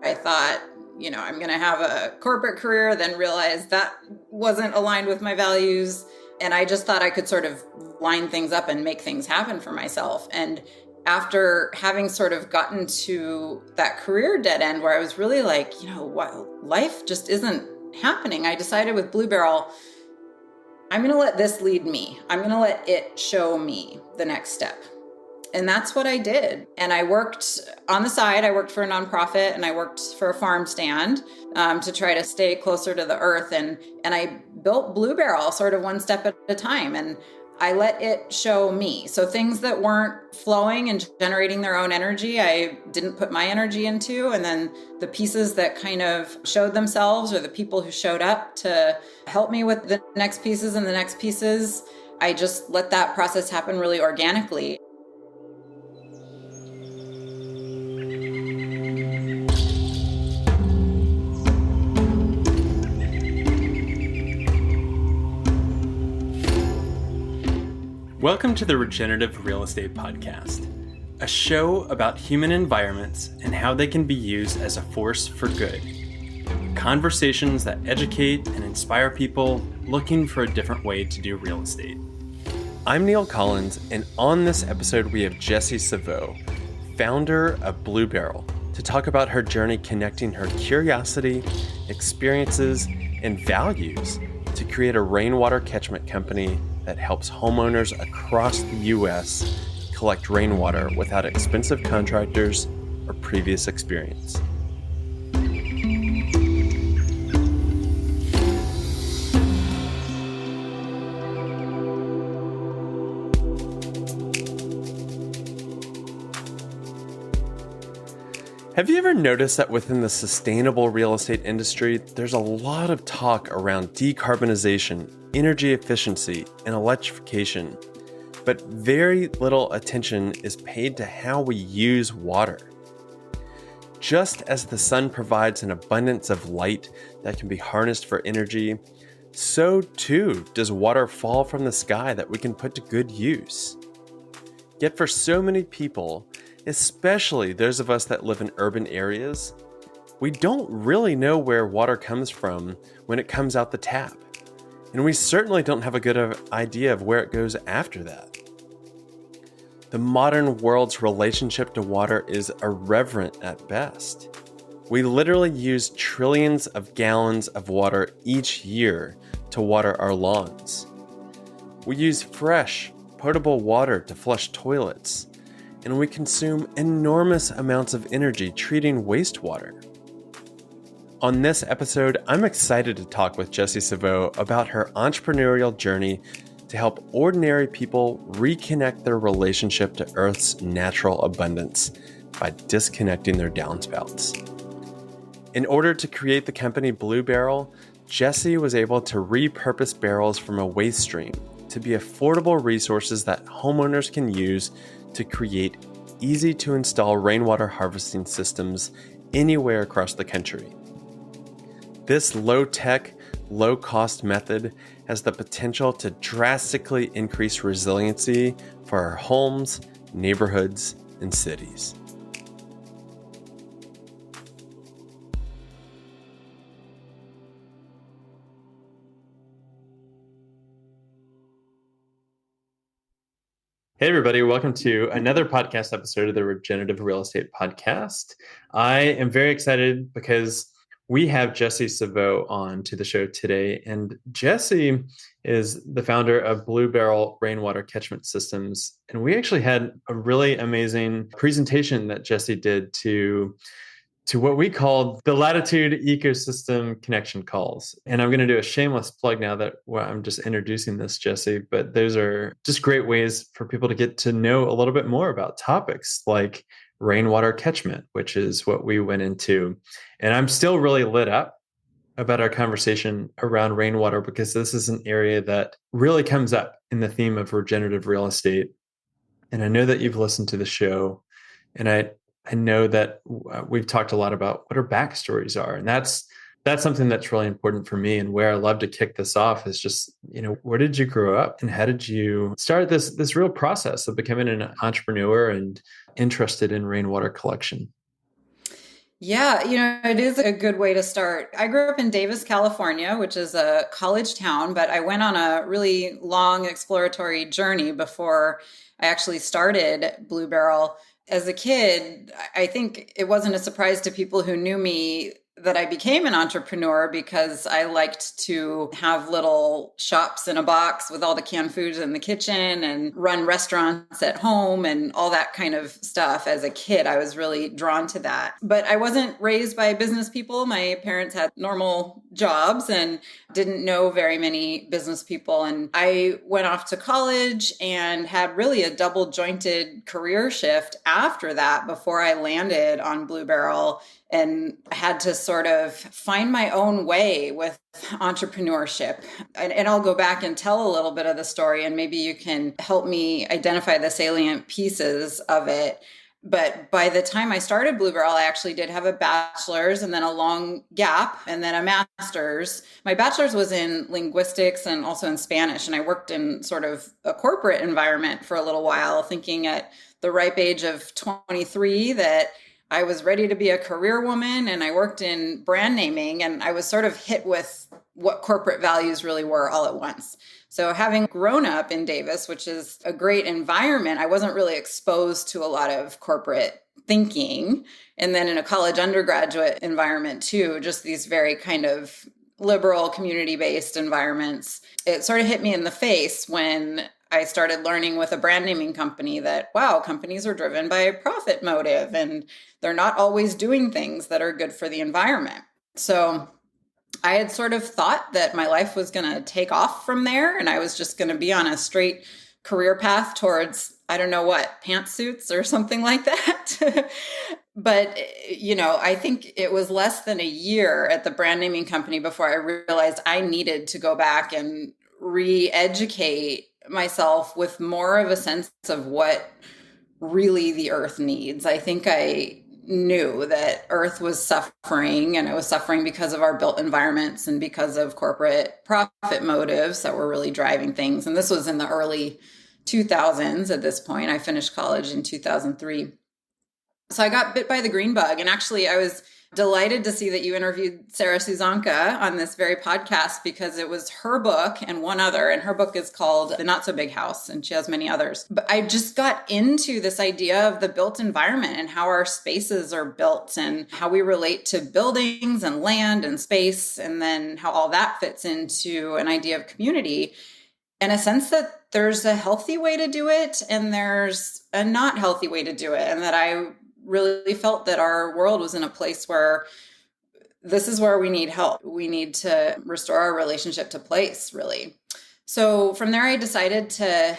I thought, I'm going to have a corporate career, then realized that wasn't aligned with my values. And I just thought I could sort of line things up and make things happen for myself. And after having sort of gotten to that career dead end where I was really like, what, life just isn't happening, I decided with BlueBarrel, I'm going to let this lead me. I'm going to let it show me the next step. And that's what I did. And I worked on the side. I worked for a nonprofit and I worked for a farm stand to try to stay closer to the earth. And I built BlueBarrel sort of one step at a time. And I let it show me. So things that weren't flowing and generating their own energy, I didn't put my energy into. And then the pieces that kind of showed themselves, or the people who showed up to help me with the next pieces and the next pieces, I just let that process happen really organically. Welcome to the Regenerative Real Estate Podcast, a show about human environments and how they can be used as a force for good. Conversations that educate and inspire people looking for a different way to do real estate. I'm Neil Collins, and on this episode we have Jessie Savou, founder of BlueBarrel, to talk about her journey connecting her curiosity, experiences, and values to create a rainwater catchment company that helps homeowners across the U.S. collect rainwater without expensive contractors or previous experience. Have you ever noticed that within the sustainable real estate industry, there's a lot of talk around decarbonization, energy efficiency, and electrification, but very little attention is paid to how we use water. Just as the sun provides an abundance of light that can be harnessed for energy, so too does water fall from the sky that we can put to good use. Yet for so many people, especially those of us that live in urban areas, we don't really know where water comes from when it comes out the tap. And we certainly don't have a good idea of where it goes after that. The modern world's relationship to water is irreverent at best. We literally use trillions of gallons of water each year to water our lawns. We use fresh, potable water to flush toilets, and we consume enormous amounts of energy treating wastewater. On this episode, I'm excited to talk with Jessie Savou about her entrepreneurial journey to help ordinary people reconnect their relationship to Earth's natural abundance by disconnecting their downspouts. In order to create the company BlueBarrel, Jessie was able to repurpose barrels from a waste stream to be affordable resources that homeowners can use to create easy-to-install rainwater harvesting systems anywhere across the country. This low-tech, low-cost method has the potential to drastically increase resiliency for our homes, neighborhoods, and cities. Hey, everybody. Welcome to another podcast episode of the Regenerative Real Estate Podcast. I am very excited because we have Jessie Savou on to the show today. And Jessie is the founder of BlueBarrel Rainwater Catchment Systems. And we actually had a really amazing presentation that Jessie did to what we called the Latitude ecosystem connection calls. And I'm going to do a shameless plug now that I'm just introducing this, Jessie, but those are just great ways for people to get to know a little bit more about topics like rainwater catchment, which is what we went into. And I'm still really lit up about our conversation around rainwater because this is an area that really comes up in the theme of regenerative real estate. And I know that you've listened to the show, and I know that we've talked a lot about what our backstories are. And that's something that's really important for me. And where I love to kick this off is just, where did you grow up and how did you start this real process of becoming an entrepreneur and interested in rainwater collection? Yeah, it is a good way to start. I grew up in Davis, California, which is a college town, but I went on a really long exploratory journey before I actually started Blue Barrel. As a kid, I think it wasn't a surprise to people who knew me that I became an entrepreneur because I liked to have little shops in a box with all the canned foods in the kitchen and run restaurants at home and all that kind of stuff. As a kid, I was really drawn to that. But I wasn't raised by business people. My parents had normal jobs and didn't know very many business people. And I went off to college and had really a double jointed career shift after that before I landed on Blue Barrel and had to sort of find my own way with entrepreneurship. And I'll go back and tell a little bit of the story, and maybe you can help me identify the salient pieces of it. But by the time I started Blue Barrel, I actually did have a bachelor's and then a long gap and then a master's. My bachelor's was in linguistics and also in Spanish. And I worked in sort of a corporate environment for a little while, thinking at the ripe age of 23 that I was ready to be a career woman, and I worked in brand naming, and I was sort of hit with what corporate values really were all at once. So having grown up in Davis, which is a great environment, I wasn't really exposed to a lot of corporate thinking. And then in a college undergraduate environment too, just these very kind of liberal community-based environments. It sort of hit me in the face when I started learning with a brand naming company that, wow, companies are driven by a profit motive and they're not always doing things that are good for the environment. So I had sort of thought that my life was going to take off from there and I was just going to be on a straight career path towards, I don't know what, pantsuits or something like that. But, I think it was less than a year at the brand naming company before I realized I needed to go back and re-educate myself with more of a sense of what really the earth needs. I think I knew that earth was suffering, and it was suffering because of our built environments and because of corporate profit motives that were really driving things. And this was in the early 2000s at this point. I finished college in 2003. So I got bit by the green bug. And actually, I was delighted to see that you interviewed Sarah Suzanka on this very podcast because it was her book and one other. And her book is called The Not So Big House, and she has many others. But I just got into this idea of the built environment and how our spaces are built and how we relate to buildings and land and space, and then how all that fits into an idea of community. And a sense that there's a healthy way to do it and there's a not healthy way to do it. And that I really felt that our world was in a place where this is where we need help. We need to restore our relationship to place, really. So from there, I decided to,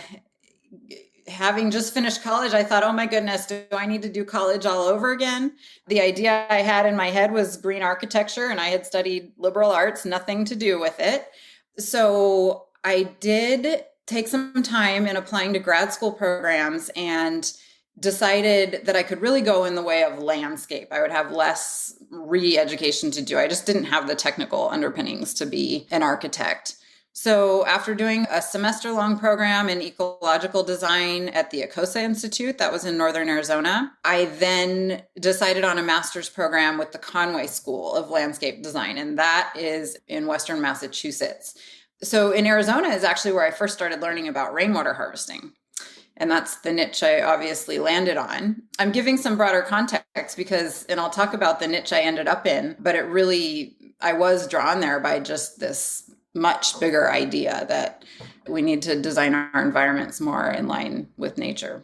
having just finished college, I thought, oh my goodness, do I need to do college all over again? The idea I had in my head was green architecture, and I had studied liberal arts, nothing to do with it. So I did take some time in applying to grad school programs and decided that I could really go in the way of landscape. I would have less re-education to do. I just didn't have the technical underpinnings to be an architect. So after doing a semester-long program in ecological design at the Ecosa Institute, that was in Northern Arizona, I then decided on a master's program with the Conway School of Landscape Design, and that is in Western Massachusetts. So in Arizona is actually where I first started learning about rainwater harvesting. And that's the niche I obviously landed on. I'm giving some broader context because, and I'll talk about the niche I ended up in, but I was drawn there by just this much bigger idea that we need to design our environments more in line with nature.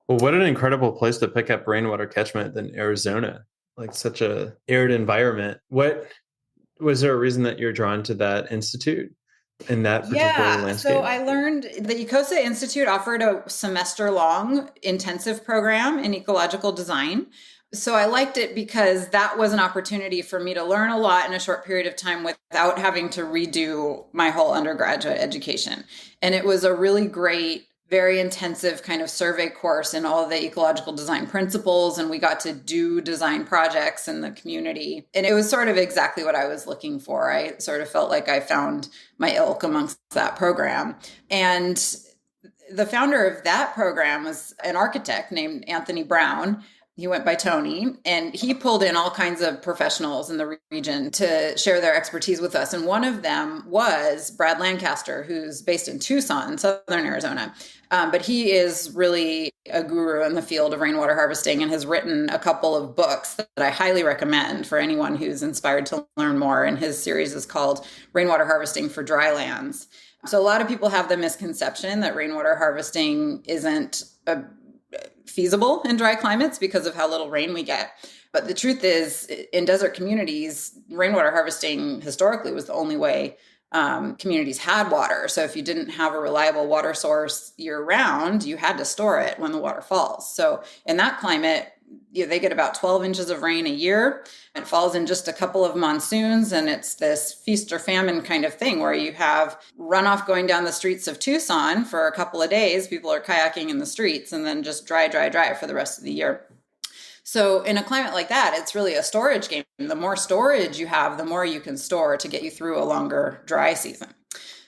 Well, what an incredible place to pick up rainwater catchment than Arizona, like such a arid environment. What was there a reason that you're drawn to that institute? In that particular landscape? So I learned the Ecosa Institute offered a semester-long intensive program in ecological design. So I liked it because that was an opportunity for me to learn a lot in a short period of time without having to redo my whole undergraduate education. And it was a really great, very intensive kind of survey course in all of the ecological design principles. And we got to do design projects in the community. And it was sort of exactly what I was looking for. I sort of felt like I found my ilk amongst that program. And the founder of that program was an architect named Anthony Brown. He went by Tony, and he pulled in all kinds of professionals in the region to share their expertise with us. And one of them was Brad Lancaster, who's based in Tucson, Southern Arizona. But he is really a guru in the field of rainwater harvesting and has written a couple of books that I highly recommend for anyone who's inspired to learn more. And his series is called Rainwater Harvesting for Dry Lands. So a lot of people have the misconception that rainwater harvesting isn't feasible in dry climates because of how little rain we get. But the truth is, in desert communities, rainwater harvesting historically was the only way communities had water. So if you didn't have a reliable water source year round, you had to store it when the water falls. So in that climate, they get about 12 inches of rain a year. It falls in just a couple of monsoons, and it's this feast or famine kind of thing where you have runoff going down the streets of Tucson for a couple of days. People are kayaking in the streets, and then just dry for the rest of the year. So in a climate like that, it's really a storage game. The more storage you have, the more you can store to get you through a longer dry season.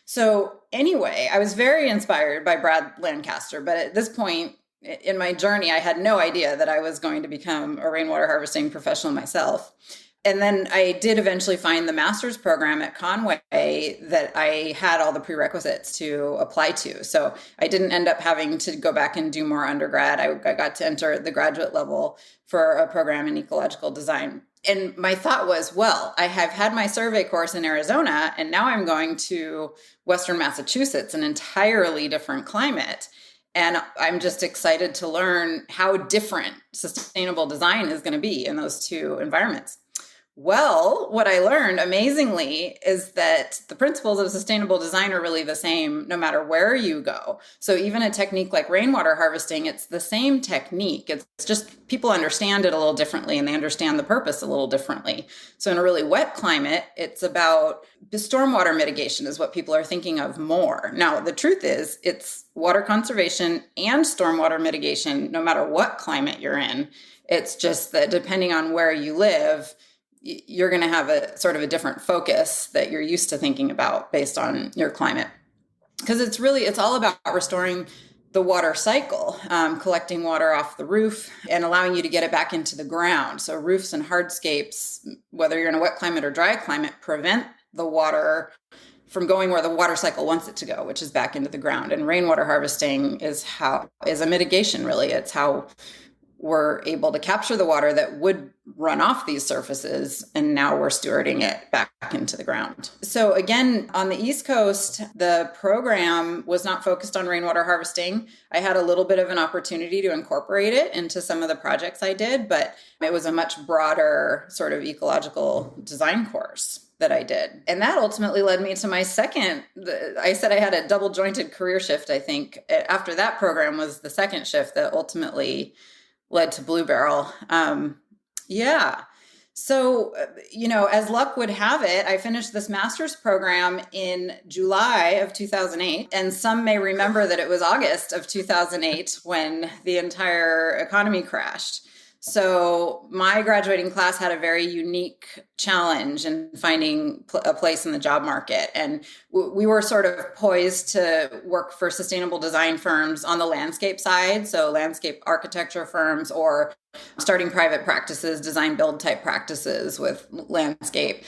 So anyway, I was very inspired by Brad Lancaster, but at this point in my journey, I had no idea that I was going to become a rainwater harvesting professional myself. And then I did eventually find the master's program at Conway that I had all the prerequisites to apply to. So I didn't end up having to go back and do more undergrad. I got to enter the graduate level for a program in ecological design. And my thought was, well, I have had my survey course in Arizona, and now I'm going to Western Massachusetts, an entirely different climate. And I'm just excited to learn how different sustainable design is going to be in those two environments. Well, what I learned amazingly is that the principles of sustainable design are really the same no matter where you go. So even a technique like rainwater harvesting, it's the same technique. It's just people understand it a little differently, and they understand the purpose a little differently. So in a really wet climate, it's about the stormwater mitigation is what people are thinking of more. Now, the truth is it's water conservation and stormwater mitigation no matter what climate you're in. It's just that depending on where you live, you're going to have a sort of a different focus that you're used to thinking about based on your climate. Because it's all about restoring the water cycle, collecting water off the roof and allowing you to get it back into the ground. So roofs and hardscapes, whether you're in a wet climate or dry climate, prevent the water from going where the water cycle wants it to go, which is back into the ground. And rainwater harvesting is a mitigation, really. It's how we're able to capture the water that would run off these surfaces, and now we're stewarding it back into the ground. So again, on the East Coast, the program was not focused on rainwater harvesting. I had a little bit of an opportunity to incorporate it into some of the projects I did, but it was a much broader sort of ecological design course that I did. And that ultimately led me to my I said I had a double jointed career shift, I think. After that program was the second shift that ultimately led to BlueBarrel. So, as luck would have it, I finished this master's program in July of 2008. And some may remember that it was August of 2008 when the entire economy crashed. So my graduating class had a very unique challenge in finding a place in the job market. And we were sort of poised to work for sustainable design firms on the landscape side. So landscape architecture firms or starting private practices, design build type practices with landscape.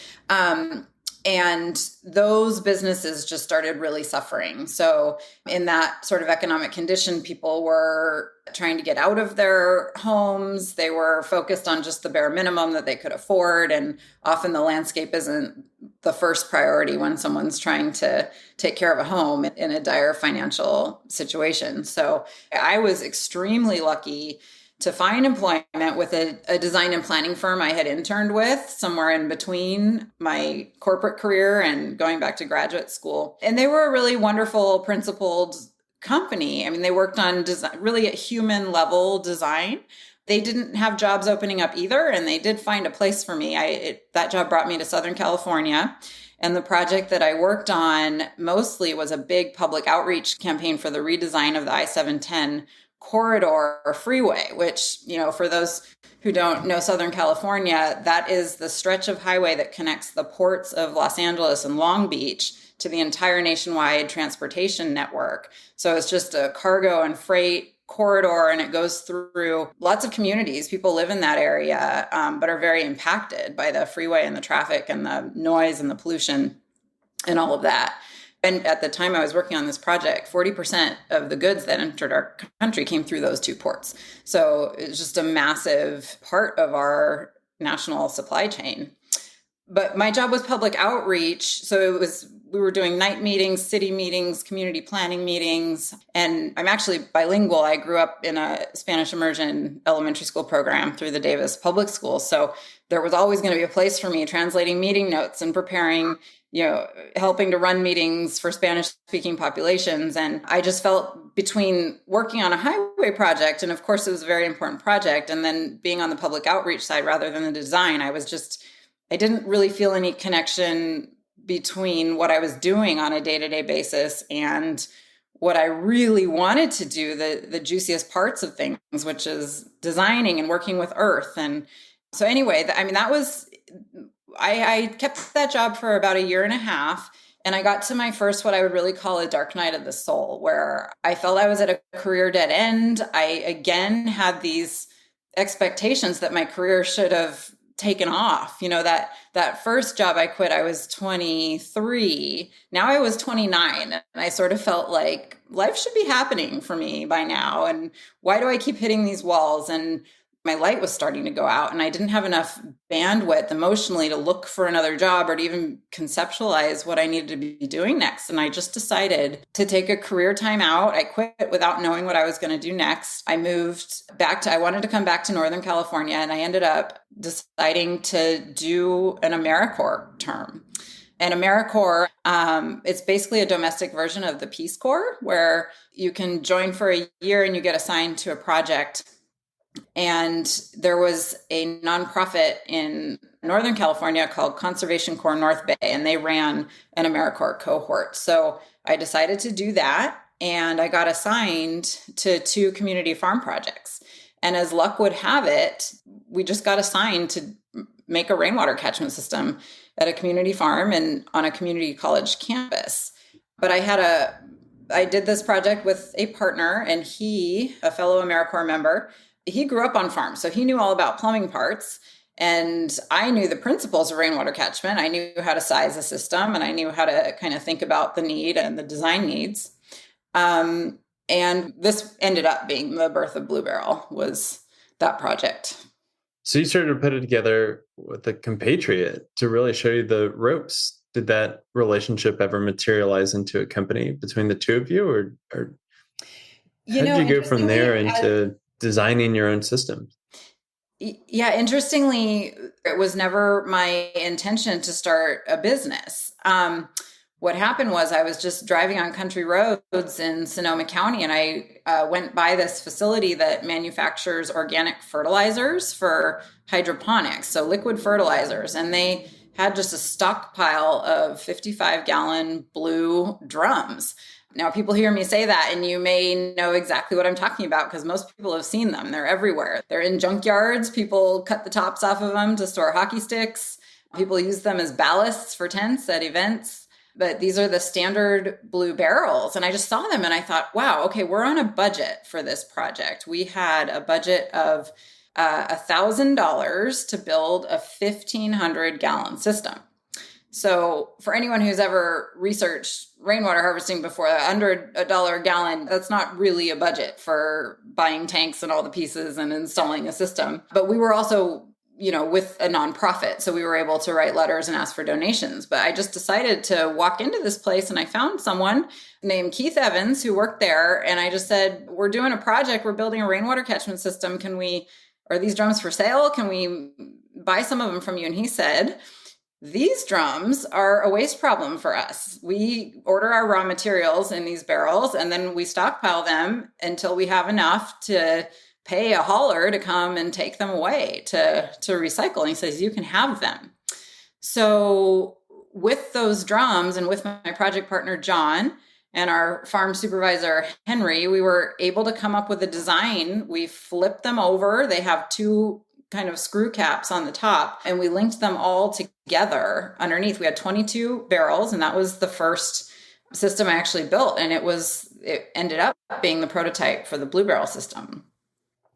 And those businesses just started really suffering. So in that sort of economic condition, people were trying to get out of their homes. They were focused on just the bare minimum that they could afford. And often the landscape isn't the first priority when someone's trying to take care of a home in a dire financial situation. So I was extremely lucky to find employment with a design and planning firm I had interned with somewhere in between my corporate career and going back to graduate school. And they were a really wonderful, principled company. I mean, they worked on design, really at human level design. They didn't have jobs opening up either, and they did find a place for me. That job brought me to Southern California. And the project that I worked on mostly was a big public outreach campaign for the redesign of the I-710 corridor freeway, which, for those who don't know Southern California, that is the stretch of highway that connects the ports of Los Angeles and Long Beach to the entire nationwide transportation network. So it's just a cargo and freight corridor and it goes through lots of communities. People live in that area, but are very impacted by the freeway and the traffic and the noise and the pollution and all of that. And at the time I was working on this project, 40% of the goods that entered our country came through those two ports. So it's just a massive part of our national supply chain. But my job was public outreach. So we were doing night meetings, city meetings, community planning meetings. And I'm actually bilingual. I grew up in a Spanish immersion elementary school program through the Davis Public Schools. So there was always going to be a place for me translating meeting notes and preparing, helping to run meetings for Spanish speaking populations. And I just felt between working on a highway project, and of course it was a very important project, and then being on the public outreach side rather than the design, I didn't really feel any connection between what I was doing on a day-to-day basis and what I really wanted to do, the juiciest parts of things, which is designing and working with earth. And so anyway, I kept that job for about a year and a half. And I got to my first, what I would really call a dark night of the soul, where I felt I was at a career dead end. I, again, had these expectations that my career should have taken off. That first job I quit, I was 23. Now I was 29. And I sort of felt like life should be happening for me by now. And why do I keep hitting these walls? And my light was starting to go out, and I didn't have enough bandwidth emotionally to look for another job or to even conceptualize what I needed to be doing next. And I just decided to take a career time out. I quit without knowing what I was going to do next. I wanted to come back to Northern California, and I ended up deciding to do an AmeriCorps term. And AmeriCorps, it's basically a domestic version of the Peace Corps, where you can join for a year and you get assigned to a project. And there was a nonprofit in Northern California called Conservation Corps North Bay, and they ran an AmeriCorps cohort. So I decided to do that, and I got assigned to 2 community farm projects. And as luck would have it, we just got assigned to make a rainwater catchment system at a community farm and on a community college campus. But I did this project with a partner, and he, a fellow AmeriCorps member, he grew up on farms, so he knew all about plumbing parts. And I knew the principles of rainwater catchment. I knew how to size a system, and I knew how to kind of think about the need and the design needs. And this ended up being the birth of BlueBarrel, was that project. So you started to put it together with a compatriot to really show you the ropes. Did that relationship ever materialize into a company between the two of you, or how did you go from there into designing your own system? Yeah, interestingly, it was never my intention to start a business. What happened was I was just driving on country roads in Sonoma County, and I went by this facility that manufactures organic fertilizers for hydroponics, so liquid fertilizers. And they had just a stockpile of 55-gallon blue drums. Now, people hear me say that, and you may know exactly what I'm talking about because most people have seen them. They're everywhere. They're in junkyards. People cut the tops off of them to store hockey sticks. People use them as ballasts for tents at events. But these are the standard blue barrels. And I just saw them and I thought, wow, okay, we're on a budget for this project. We had a budget of $1,000 to build a 1,500-gallon system. So for anyone who's ever researched rainwater harvesting before, under $1 a gallon, that's not really a budget for buying tanks and all the pieces and installing a system. But we were also, with a nonprofit, so we were able to write letters and ask for donations. But I just decided to walk into this place, and I found someone named Keith Evans who worked there. And I just said, we're doing a project. We're building a rainwater catchment system. Are these drums for sale? Can we buy some of them from you? And he said, these drums are a waste problem for us. We order our raw materials in these barrels, and then we stockpile them until we have enough to pay a hauler to come and take them away to recycle. And he says, you can have them. So with those drums and with my project partner, John, and our farm supervisor, Henry, we were able to come up with a design. We flipped them over. They have 2 kind of screw caps on the top, and we linked them all together underneath. We had 22 barrels, and that was the first system I actually built. And it ended up being the prototype for the BlueBarrel system.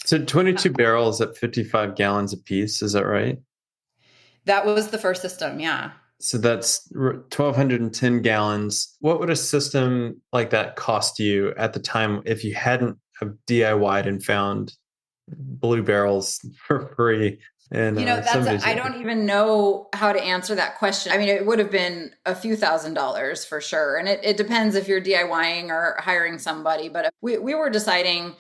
So 22 barrels at 55 gallons a piece, is that right? That was the first system, yeah. So that's 1,210 gallons. What would a system like that cost you at the time if you hadn't have DIY'd and found blue barrels for free? And I don't even know how to answer that question. I mean, it would have been a few $1,000s for sure. And it depends if you're DIYing or hiring somebody. But we were deciding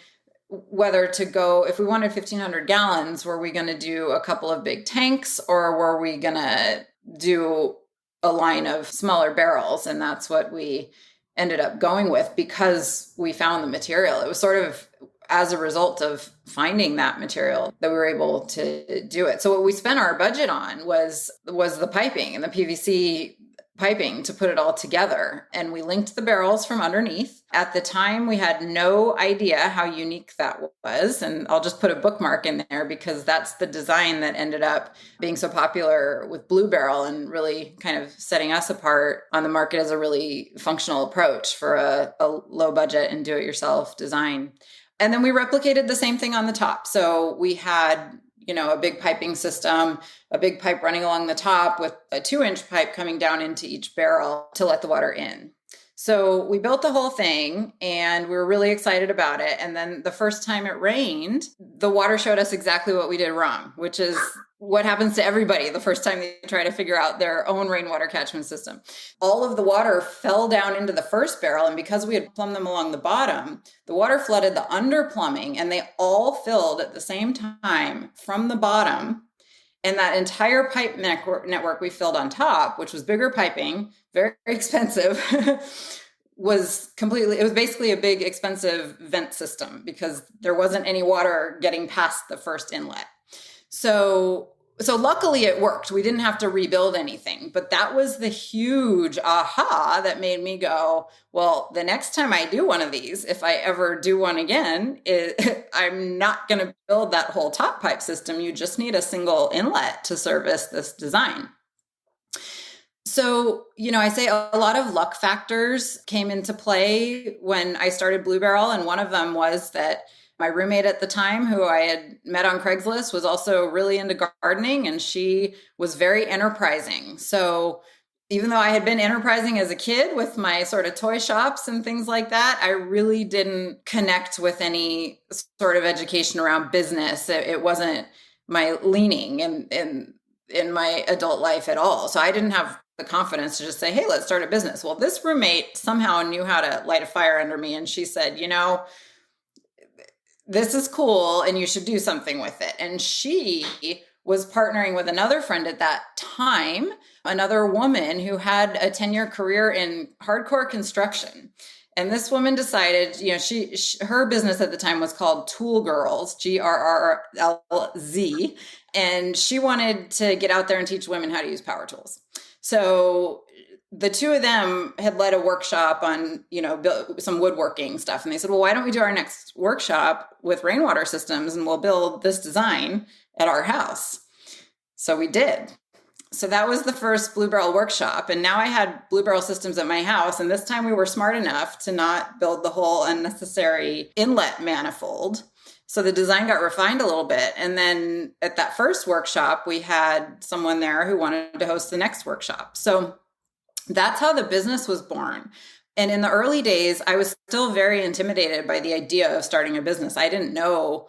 whether to go, if we wanted 1,500 gallons, were we going to do a couple of big tanks or were we going to do a line of smaller barrels? And that's what we ended up going with because we found the material. It was sort of as a result of finding that material that we were able to do it. So what we spent our budget on was the piping and the PVC piping to put it all together. And we linked the barrels from underneath. At the time, we had no idea how unique that was. And I'll just put a bookmark in there because that's the design that ended up being so popular with BlueBarrel and really kind of setting us apart on the market as a really functional approach for a low budget and do-it-yourself design. And then we replicated the same thing on the top. So we had a big piping system, a big pipe running along the top with a 2-inch pipe coming down into each barrel to let the water in. So we built the whole thing and we were really excited about it. And then the first time it rained, the water showed us exactly what we did wrong, which is what happens to everybody the first time they try to figure out their own rainwater catchment system. All of the water fell down into the first barrel. And because we had plumbed them along the bottom, the water flooded the under plumbing and they all filled at the same time from the bottom. And that entire pipe network we filled on top, which was bigger piping, very expensive, it was basically a big expensive vent system because there wasn't any water getting past the first inlet. So luckily it worked. We didn't have to rebuild anything, but that was the huge aha that made me go, well, the next time I do one of these, if I ever do one again, I'm not going to build that whole top pipe system. You just need a single inlet to service this design. So, I say a lot of luck factors came into play when I started BlueBarrel. And one of them was that my roommate at the time, who I had met on Craigslist, was also really into gardening and she was very enterprising. So even though I had been enterprising as a kid with my sort of toy shops and things like that, I really didn't connect with any sort of education around business. It wasn't my leaning in my adult life at all. So I didn't have the confidence to just say, hey, let's start a business. Well, this roommate somehow knew how to light a fire under me. And she said, this is cool and you should do something with it. And she was partnering with another friend at that time, another woman who had a 10-year career in hardcore construction. And this woman decided, her business at the time was called Tool Girls, GRRLZ. And she wanted to get out there and teach women how to use power tools. So the two of them had led a workshop on, some woodworking stuff. And they said, well, why don't we do our next workshop with rainwater systems and we'll build this design at our house. So we did. So that was the first BlueBarrel workshop. And now I had BlueBarrel systems at my house. And this time we were smart enough to not build the whole unnecessary inlet manifold. So the design got refined a little bit. And then at that first workshop, we had someone there who wanted to host the next workshop. So that's how the business was born. And in the early days, I was still very intimidated by the idea of starting a business. I didn't know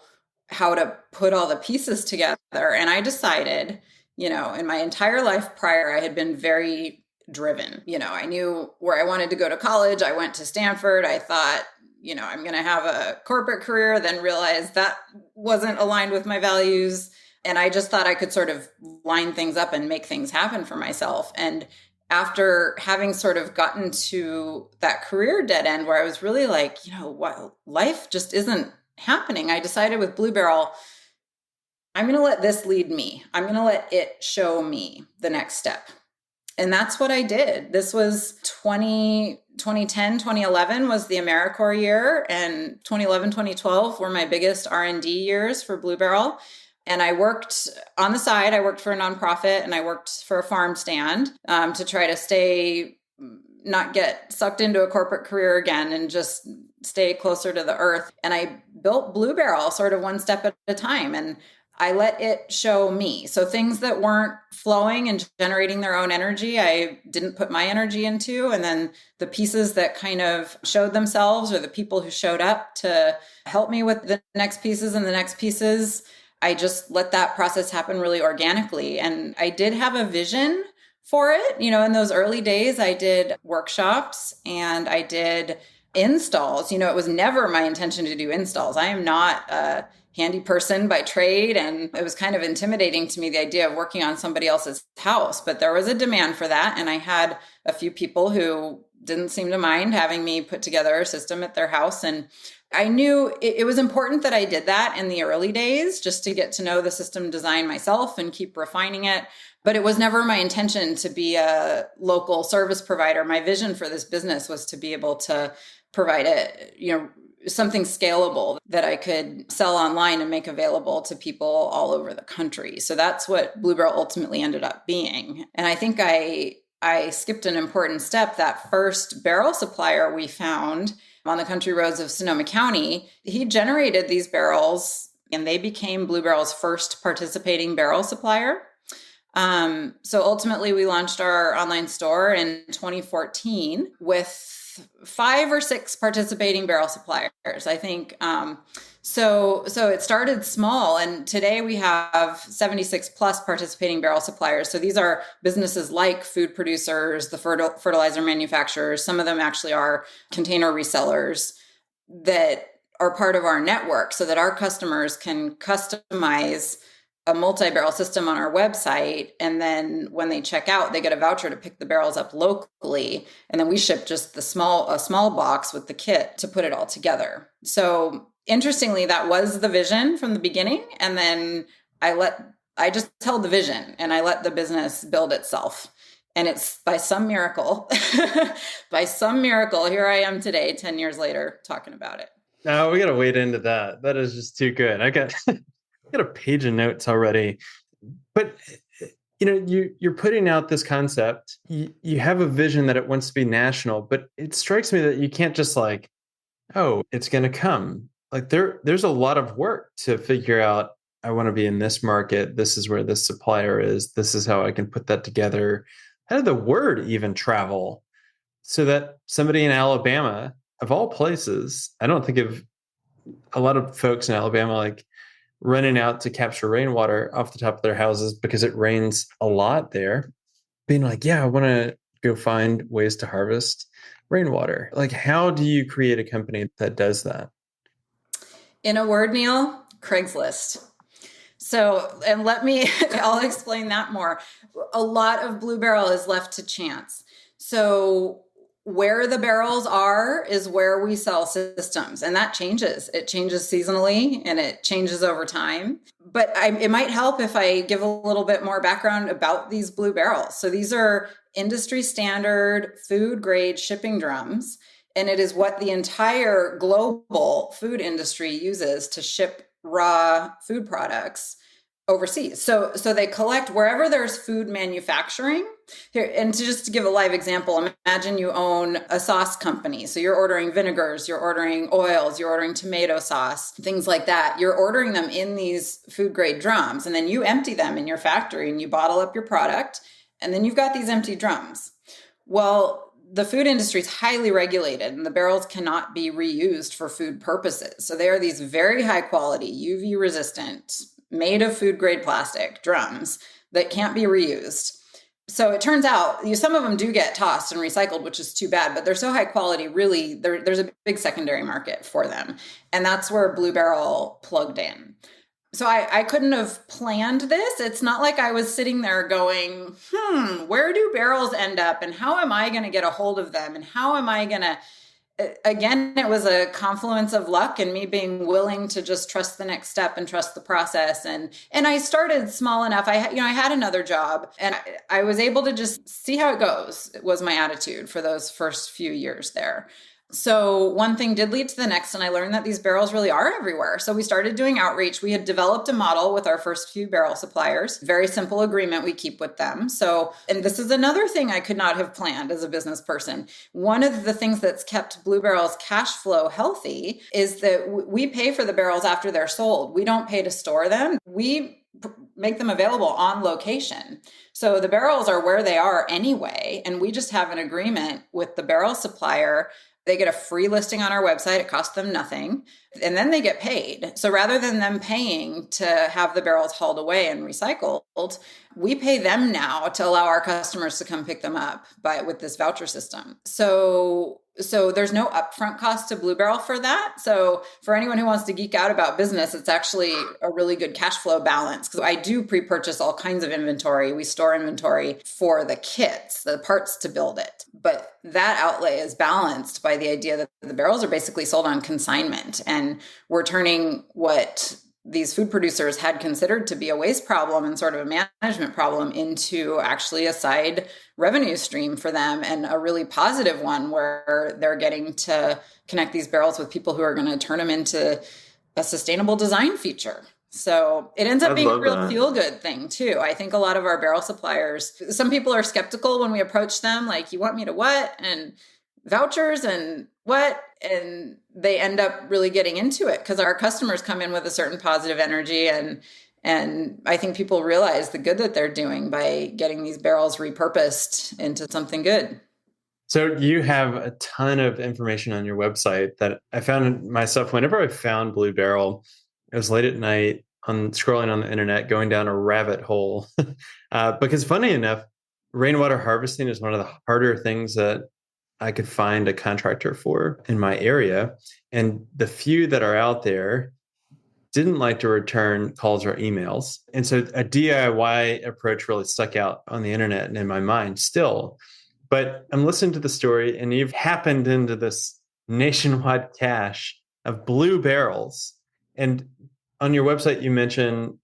how to put all the pieces together. And I decided, in my entire life prior, I had been very driven. I knew where I wanted to go to college. I went to Stanford. I thought, I'm going to have a corporate career, then realized that wasn't aligned with my values. And I just thought I could sort of line things up and make things happen for myself. And after having sort of gotten to that career dead end where I was really like, what, life just isn't happening, I decided with BlueBarrel, I'm going to let this lead me. I'm going to let it show me the next step. And that's what I did. This was 2010, 2011 was the AmeriCorps year, and 2011, 2012 were my biggest R&D years for BlueBarrel. And I worked on the side. I worked for a nonprofit and I worked for a farm stand to try to stay not get sucked into a corporate career again and just stay closer to the earth. And I built BlueBarrel sort of one step at a time. And I let it show me. So things that weren't flowing and generating their own energy, I didn't put my energy into. And then the pieces that kind of showed themselves, or the people who showed up to help me with the next pieces and the next pieces, I just let that process happen really organically. And I did have a vision for it. In those early days, I did workshops and I did installs. It was never my intention to do installs. I am not a handy person by trade. And it was kind of intimidating to me, the idea of working on somebody else's house. But there was a demand for that. And I had a few people who didn't seem to mind having me put together a system at their house. And I knew it was important that I did that in the early days, just to get to know the system design myself and keep refining it. But it was never my intention to be a local service provider. My vision for this business was to be able to provide something scalable that I could sell online and make available to people all over the country. So that's what BlueBarrel ultimately ended up being. And I think I skipped an important step. That first barrel supplier we found on the country roads of Sonoma County, he generated these barrels and they became BlueBarrel's first participating barrel supplier. So ultimately we launched our online store in 2014 with 5 or 6 participating barrel suppliers, I think. So it started small, and today we have 76 plus participating barrel suppliers. So these are businesses like food producers, the fertilizer manufacturers. Some of them actually are container resellers that are part of our network, so that our customers can customize a multi-barrel system on our website. And then when they check out, they get a voucher to pick the barrels up locally. And then we ship just a small box with the kit to put it all together. So interestingly, that was the vision from the beginning. And then I just held the vision and I let the business build itself. And it's by some miracle, here I am today, 10 years later, talking about it. Now we got to wade into that. That is just too good. I got a page of notes already. But you're putting out this concept. You have a vision that it wants to be national, but it strikes me that you can't just it's going to come. Like there's a lot of work to figure out. I want to be in this market. This is where this supplier is. This is how I can put that together. How did the word even travel so that somebody in Alabama, of all places, I don't think of a lot of folks in Alabama running out to capture rainwater off the top of their houses because it rains a lot there, being like, yeah, I want to go find ways to harvest rainwater. How do you create a company that does that? In a word, Neil, Craigslist. So, and I'll explain that more. A lot of BlueBarrel is left to chance. So where the barrels are is where we sell systems, and that changes. It changes seasonally and it changes over time. But it might help if I give a little bit more background about these BlueBarrels. So these are industry standard food grade shipping drums, and it is what the entire global food industry uses to ship raw food products overseas. So they collect wherever there's food manufacturing. Here, and just to give a live example, imagine you own a sauce company. So you're ordering vinegars, you're ordering oils, you're ordering tomato sauce, things like that. You're ordering them in these food grade drums, and then you empty them in your factory and you bottle up your product, and then you've got these empty drums. Well, the food industry is highly regulated and the barrels cannot be reused for food purposes. So they are these very high quality, UV resistant, made of food grade plastic drums that can't be reused. So it turns out some of them do get tossed and recycled, which is too bad, but they're so high quality, really, there's a big secondary market for them. And that's where BlueBarrel plugged in. So I couldn't have planned this. It's not like I was sitting there going, where do barrels end up? And how am I going to get a hold of them? And how am I going to, again, it was a confluence of luck and me being willing to just trust the next step and trust the process. And I started small enough. I had another job and I was able to just see how it goes. It was my attitude for those first few years there. So one thing did lead to the next, and I learned that these barrels really are everywhere. So we started doing outreach. We had developed a model with our first few barrel suppliers, very simple agreement we keep with them. So, and this is another thing I could not have planned as a business person. One of the things that's kept BlueBarrel's cash flow healthy is that we pay for the barrels after they're sold. We don't pay to store them. We make them available on location. So the barrels are where they are anyway, and we just have an agreement with the barrel supplier. They get a free listing on our website. It costs them nothing. And then they get paid. So rather than them paying to have the barrels hauled away and recycled, we pay them now to allow our customers to come pick them up with this voucher system. So there's no upfront cost to BlueBarrel for that. So for anyone who wants to geek out about business, it's actually a really good cash flow balance, because I do pre-purchase all kinds of inventory. We store inventory for the kits, the parts to build it. But that outlay is balanced by the idea that the barrels are basically sold on consignment. And we're turning what these food producers had considered to be a waste problem and sort of a management problem into actually a side revenue stream for them, and a really positive one where they're getting to connect these barrels with people who are going to turn them into a sustainable design feature. So it ends up being a real feel-good thing too. I think a lot of our barrel suppliers, some people are skeptical when we approach them, like, you want me to what? And vouchers and what? And they end up really getting into it because our customers come in with a certain positive energy, and I think people realize the good that they're doing by getting these barrels repurposed into something good. So you have a ton of information on your website that I found myself, whenever I found Blue Barrel, it was late at night scrolling on the internet, going down a rabbit hole. Because funny enough, rainwater harvesting is one of the harder things that I could find a contractor for in my area. And the few that are out there didn't like to return calls or emails. And so a DIY approach really stuck out on the internet and in my mind still. But I'm listening to the story, and you've happened into this nationwide cache of blue barrels. And on your website, you mentioned,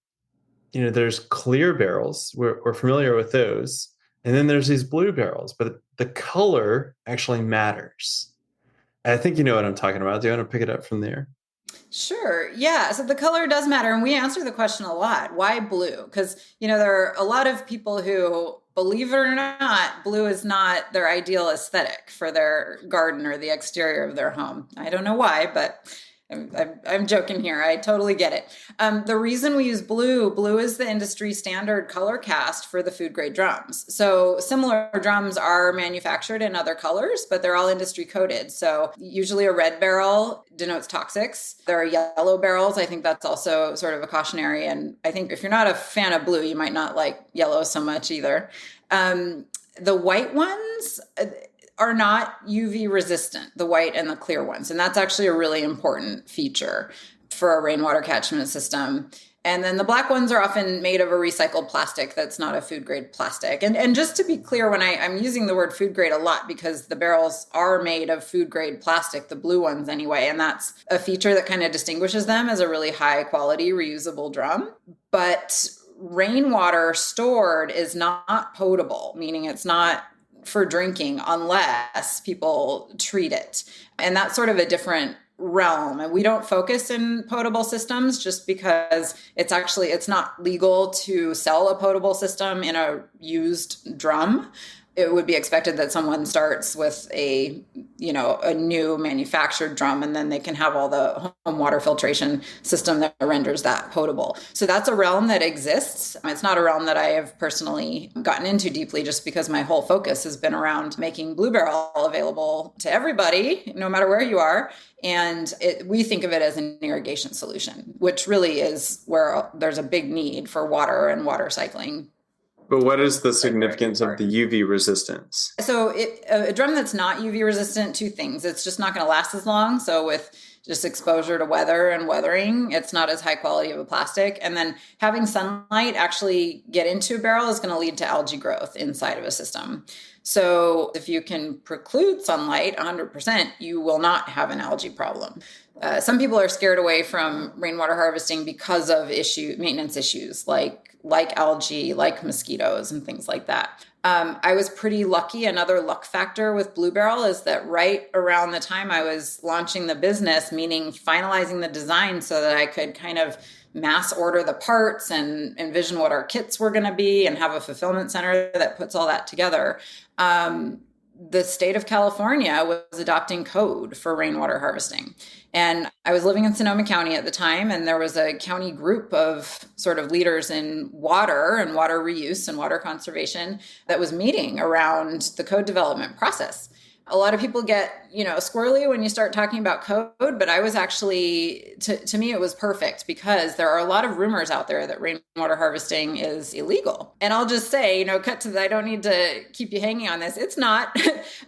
there's clear barrels. We're familiar with those. And then there's these blue barrels, but the color actually matters. I think you know what I'm talking about. Do you want to pick it up from there? Sure. Yeah. So the color does matter. And we answer the question a lot. Why blue? Because, there are a lot of people who, believe it or not, blue is not their ideal aesthetic for their garden or the exterior of their home. I don't know why, but I'm joking here. I totally get it. The reason we use blue is the industry standard color cast for the food grade drums. So similar drums are manufactured in other colors, but they're all industry coded. So usually a red barrel denotes toxics. There are yellow barrels. I think that's also sort of a cautionary. And I think if you're not a fan of blue, you might not like yellow so much either. The white ones are not UV resistant, the white and the clear ones. And that's actually a really important feature for a rainwater catchment system. And then the black ones are often made of a recycled plastic that's not a food grade plastic. And just to be clear, when I'm using the word food grade a lot because the barrels are made of food grade plastic, the blue ones anyway, and that's a feature that kind of distinguishes them as a really high quality reusable drum. But rainwater stored is not potable, meaning it's not for drinking unless people treat it. And that's sort of a different realm. And we don't focus in potable systems just because it's not legal to sell a potable system in a used drum. It would be expected that someone starts with a new manufactured drum, and then they can have all the home water filtration system that renders that potable. So that's a realm that exists. It's not a realm that I have personally gotten into deeply, just because my whole focus has been around making BlueBarrel available to everybody, no matter where you are. And we think of it as an irrigation solution, which really is where there's a big need for water and water cycling. But what is the significance of the UV resistance? So a drum that's not UV resistant, two things. It's just not going to last as long. So with just exposure to weather and weathering, it's not as high quality of a plastic. And then having sunlight actually get into a barrel is going to lead to algae growth inside of a system. So if you can preclude sunlight 100%, you will not have an algae problem. Some people are scared away from rainwater harvesting because of maintenance issues like algae, like mosquitoes and things like that. I was pretty lucky. Another luck factor with BlueBarrel is that right around the time I was launching the business, meaning finalizing the design so that I could kind of mass order the parts and envision what our kits were going to be and have a fulfillment center that puts all that together. The state of California was adopting code for rainwater harvesting. And I was living in Sonoma County at the time, and there was a county group of sort of leaders in water and water reuse and water conservation that was meeting around the code development process. A lot of people get, squirrely when you start talking about code, but I was actually, to me, it was perfect because there are a lot of rumors out there that rainwater harvesting is illegal. And I'll just say, cut to I don't need to keep you hanging on this. It's not.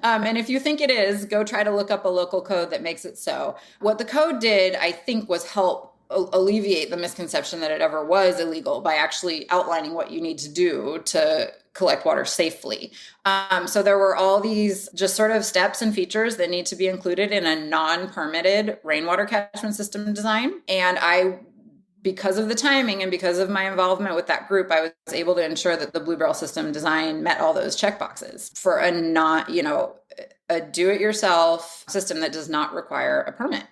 And if you think it is, go try to look up a local code that makes it so. What the code did, I think, was help alleviate the misconception that it ever was illegal by actually outlining what you need to do to collect water safely. So there were all these just sort of steps and features that need to be included in a non-permitted rainwater catchment system design. And because of the timing and because of my involvement with that group, I was able to ensure that the BlueBarrel system design met all those checkboxes for a do-it-yourself system that does not require a permit,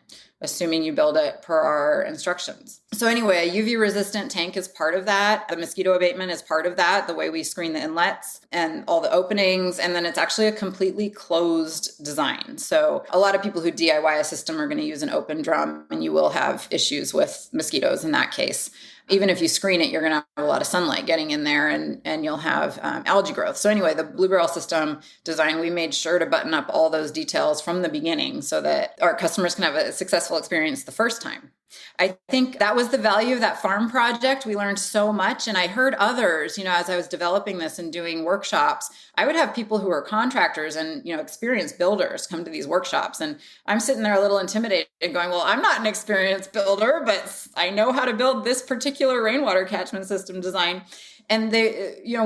assuming you build it per our instructions. So anyway, a UV resistant tank is part of that. The mosquito abatement is part of that, the way we screen the inlets and all the openings. And then it's actually a completely closed design. So a lot of people who DIY a system are going to use an open drum, and you will have issues with mosquitoes in that case. Even if you screen it, you're going to have a lot of sunlight getting in there, and you'll have algae growth. So anyway, the BlueBarrel system design, we made sure to button up all those details from the beginning so that our customers can have a successful experience the first time. I think that was the value of that farm project. We learned so much. And I heard others, as I was developing this and doing workshops, I would have people who are contractors and, experienced builders come to these workshops. And I'm sitting there a little intimidated going, well, I'm not an experienced builder, but I know how to build this particular rainwater catchment system design. And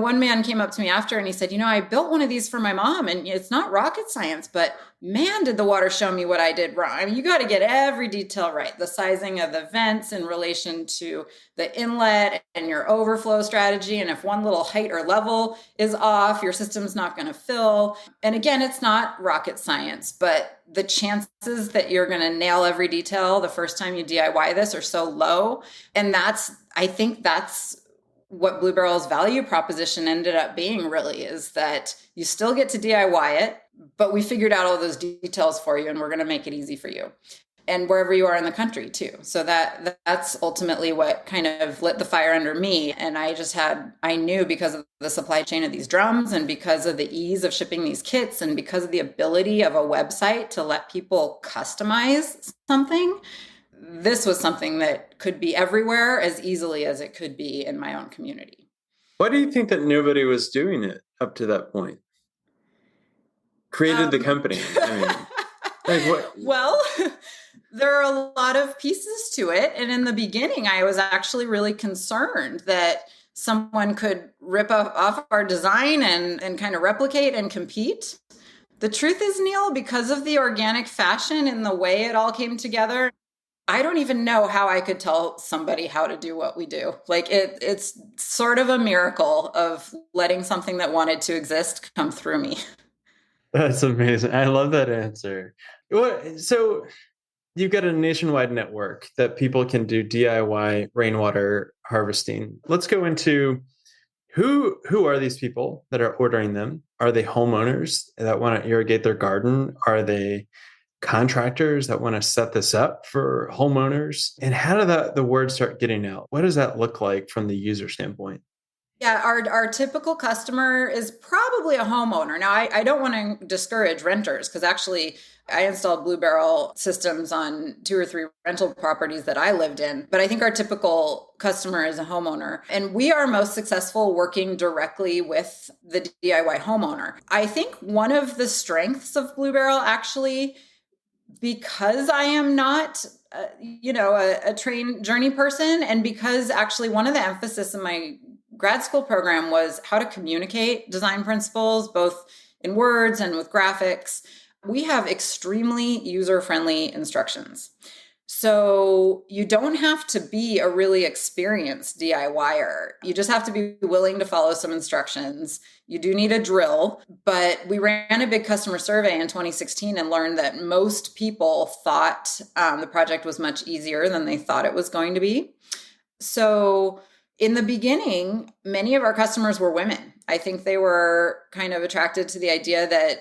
one man came up to me after and he said, I built one of these for my mom, and it's not rocket science, but man, did the water show me what I did wrong. I mean, you got to get every detail right. The sizing of the vents in relation to the inlet and your overflow strategy. And if one little height or level is off, your system's not going to fill. And again, it's not rocket science, but the chances that you're going to nail every detail the first time you DIY this are so low. And I think that's what BlueBarrel's value proposition ended up being, really, is that you still get to DIY it, but we figured out all those details for you, and we're going to make it easy for you. And wherever you are in the country too. So that's ultimately what kind of lit the fire under me. And I knew because of the supply chain of these drums and because of the ease of shipping these kits and because of the ability of a website to let people customize something, this was something that could be everywhere as easily as it could be in my own community. Why do you think that nobody was doing it up to that point? Created the company. Well, there are a lot of pieces to it. And in the beginning, I was actually really concerned that someone could rip off our design and kind of replicate and compete. The truth is, Neil, because of the organic fashion and the way it all came together, I don't even know how I could tell somebody how to do what we do. It's sort of a miracle of letting something that wanted to exist come through me. That's amazing. I love that answer. So you've got a nationwide network that people can do DIY rainwater harvesting. Let's go into who are these people that are ordering them? Are they homeowners that want to irrigate their garden? Are they contractors that want to set this up for homeowners? And how did the word start getting out? What does that look like from the user standpoint? Yeah, our typical customer is probably a homeowner. Now, I don't want to discourage renters because actually I installed BlueBarrel systems on 2 or 3 rental properties that I lived in. But I think our typical customer is a homeowner. And we are most successful working directly with the DIY homeowner. I think one of the strengths of BlueBarrel actually, because I am not, a trained journey person, and because actually one of the emphasis in my grad school program was how to communicate design principles, both in words and with graphics, we have extremely user-friendly instructions. So you don't have to be a really experienced DIYer. You just have to be willing to follow some instructions. You do need a drill, but we ran a big customer survey in 2016 and learned that most people thought the project was much easier than they thought it was going to be. So in the beginning, many of our customers were women. I think they were kind of attracted to the idea that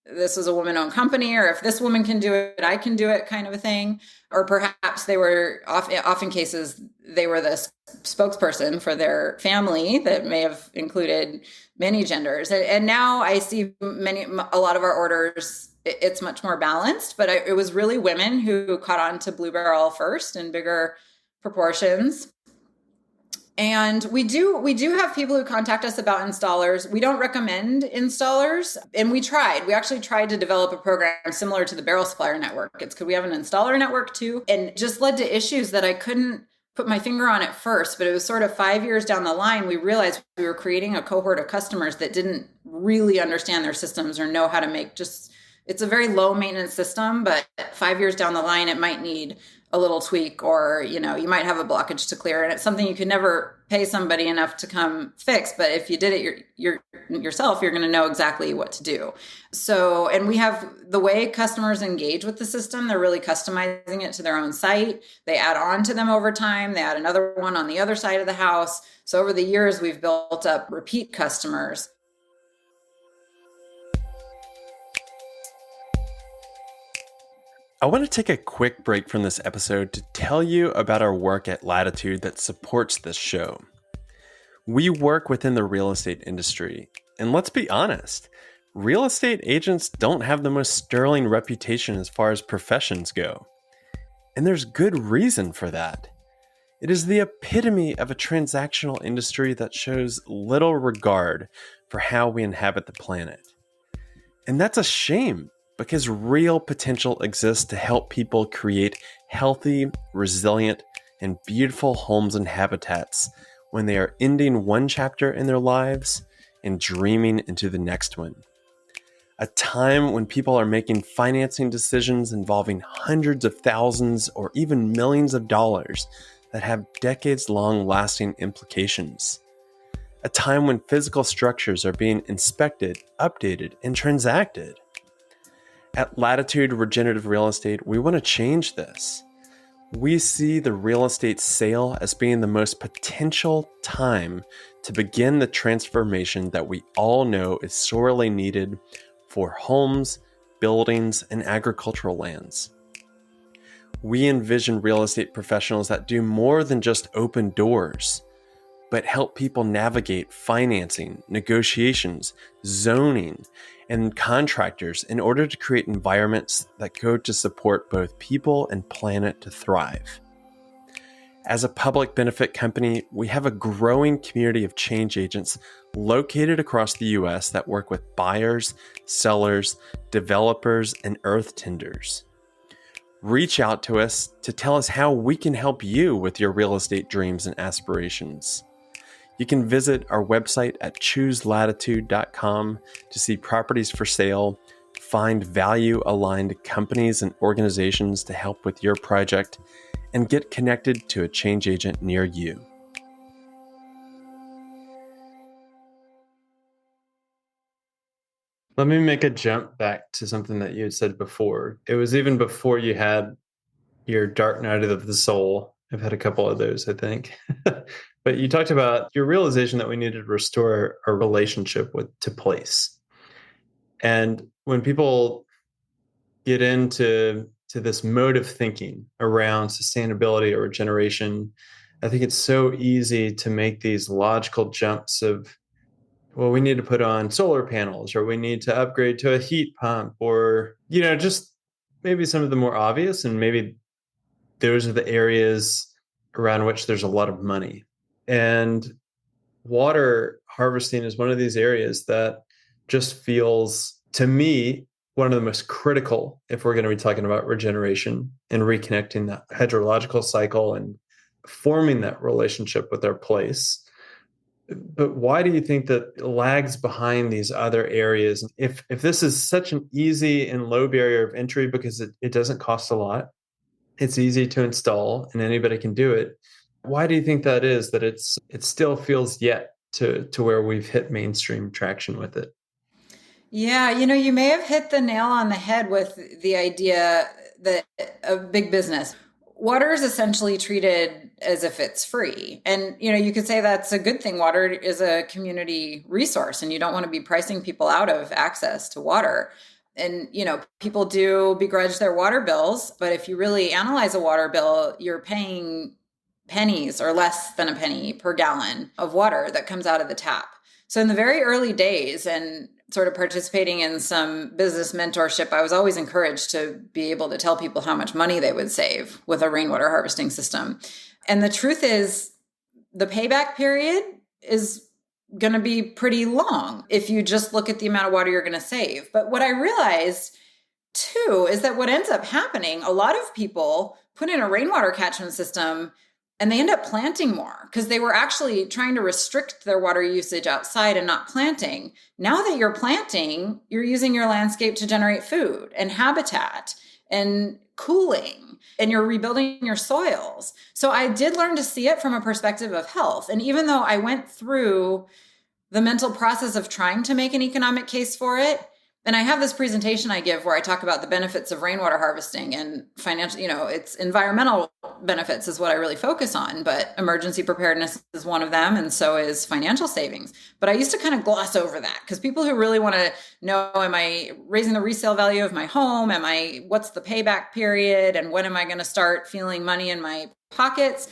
this is a woman-owned company, or if this woman can do it, I can do it, kind of a thing. Or perhaps they were, often cases, they were the spokesperson for their family that may have included many genders. And now I see a lot of our orders, it's much more balanced, but it was really women who caught on to BlueBarrel first in bigger proportions. And we do have people who contact us about installers. We don't recommend installers, and we actually tried to develop a program similar to the Barrel Supplier Network. Could we have an installer network too? And just led to issues that I couldn't put my finger on at first, but it was sort of 5 years down the line, we realized we were creating a cohort of customers that didn't really understand their systems or know how to make it's a very low maintenance system, but 5 years down the line, it might need a little tweak, or, you might have a blockage to clear. And it's something you could never pay somebody enough to come fix. But if you did it yourself, you're going to know exactly what to do. So, and we have the way customers engage with the system, they're really customizing it to their own site. They add on to them over time. They add another one on the other side of the house. So over the years, we've built up repeat customers. I want to take a quick break from this episode to tell you about our work at Latitude that supports this show. We work within the real estate industry, and let's be honest, real estate agents don't have the most sterling reputation as far as professions go. And there's good reason for that. It is the epitome of a transactional industry that shows little regard for how we inhabit the planet. And that's a shame, because real potential exists to help people create healthy, resilient, and beautiful homes and habitats when they are ending one chapter in their lives and dreaming into the next one. A time when people are making financing decisions involving hundreds of thousands or even millions of dollars that have decades-long lasting implications. A time when physical structures are being inspected, updated, and transacted. At Latitude Regenerative Real Estate, we want to change this. We see the real estate sale as being the most potential time to begin the transformation that we all know is sorely needed for homes, buildings, and agricultural lands. We envision real estate professionals that do more than just open doors, but help people navigate financing, negotiations, zoning, and contractors in order to create environments that go to support both people and planet to thrive. As a public benefit company, we have a growing community of change agents located across the US that work with buyers, sellers, developers, and earth tenders. Reach out to us to tell us how we can help you with your real estate dreams and aspirations. You can visit our website at chooselatitude.com to see properties for sale, find value-aligned companies and organizations to help with your project, and get connected to a change agent near you. Let me make a jump back to something that you had said before. It was even before you had your dark night of the soul. I've had a couple of those, I think. But you talked about your realization that we needed to restore our relationship to place. And when people get into this mode of thinking around sustainability or regeneration, I think it's so easy to make these logical jumps of, well, we need to put on solar panels, or we need to upgrade to a heat pump, or, just maybe some of the more obvious, and maybe those are the areas around which there's a lot of money. And water harvesting is one of these areas that just feels, to me, one of the most critical if we're going to be talking about regeneration and reconnecting that hydrological cycle and forming that relationship with our place. But why do you think that it lags behind these other areas? If this is such an easy and low barrier of entry because it doesn't cost a lot, It's easy to install and anybody can do it. Why do you think that is, that it still feels yet to where we've hit mainstream traction with it? Yeah, you may have hit the nail on the head with the idea that of big business. Water is essentially treated as if it's free. And, you could say that's a good thing. Water is a community resource, and you don't want to be pricing people out of access to water. And, people do begrudge their water bills, but if you really analyze a water bill, you're paying pennies or less than a penny per gallon of water that comes out of the tap. So in the very early days and sort of participating in some business mentorship, I was always encouraged to be able to tell people how much money they would save with a rainwater harvesting system. And the truth is, the payback period is going to be pretty long if you just look at the amount of water you're going to save. But what I realized too is that what ends up happening, a lot of people put in a rainwater catchment system and they end up planting more because they were actually trying to restrict their water usage outside and not planting. Now that you're planting, you're using your landscape to generate food and habitat and cooling, and you're rebuilding your soils. So I did learn to see it from a perspective of health. And even though I went through the mental process of trying to make an economic case for it, and I have this presentation I give where I talk about the benefits of rainwater harvesting and financial, it's environmental benefits is what I really focus on, but emergency preparedness is one of them. And so is financial savings. But I used to kind of gloss over that because people who really want to know, am I raising the resale value of my home? What's the payback period? And when am I going to start feeling money in my pockets?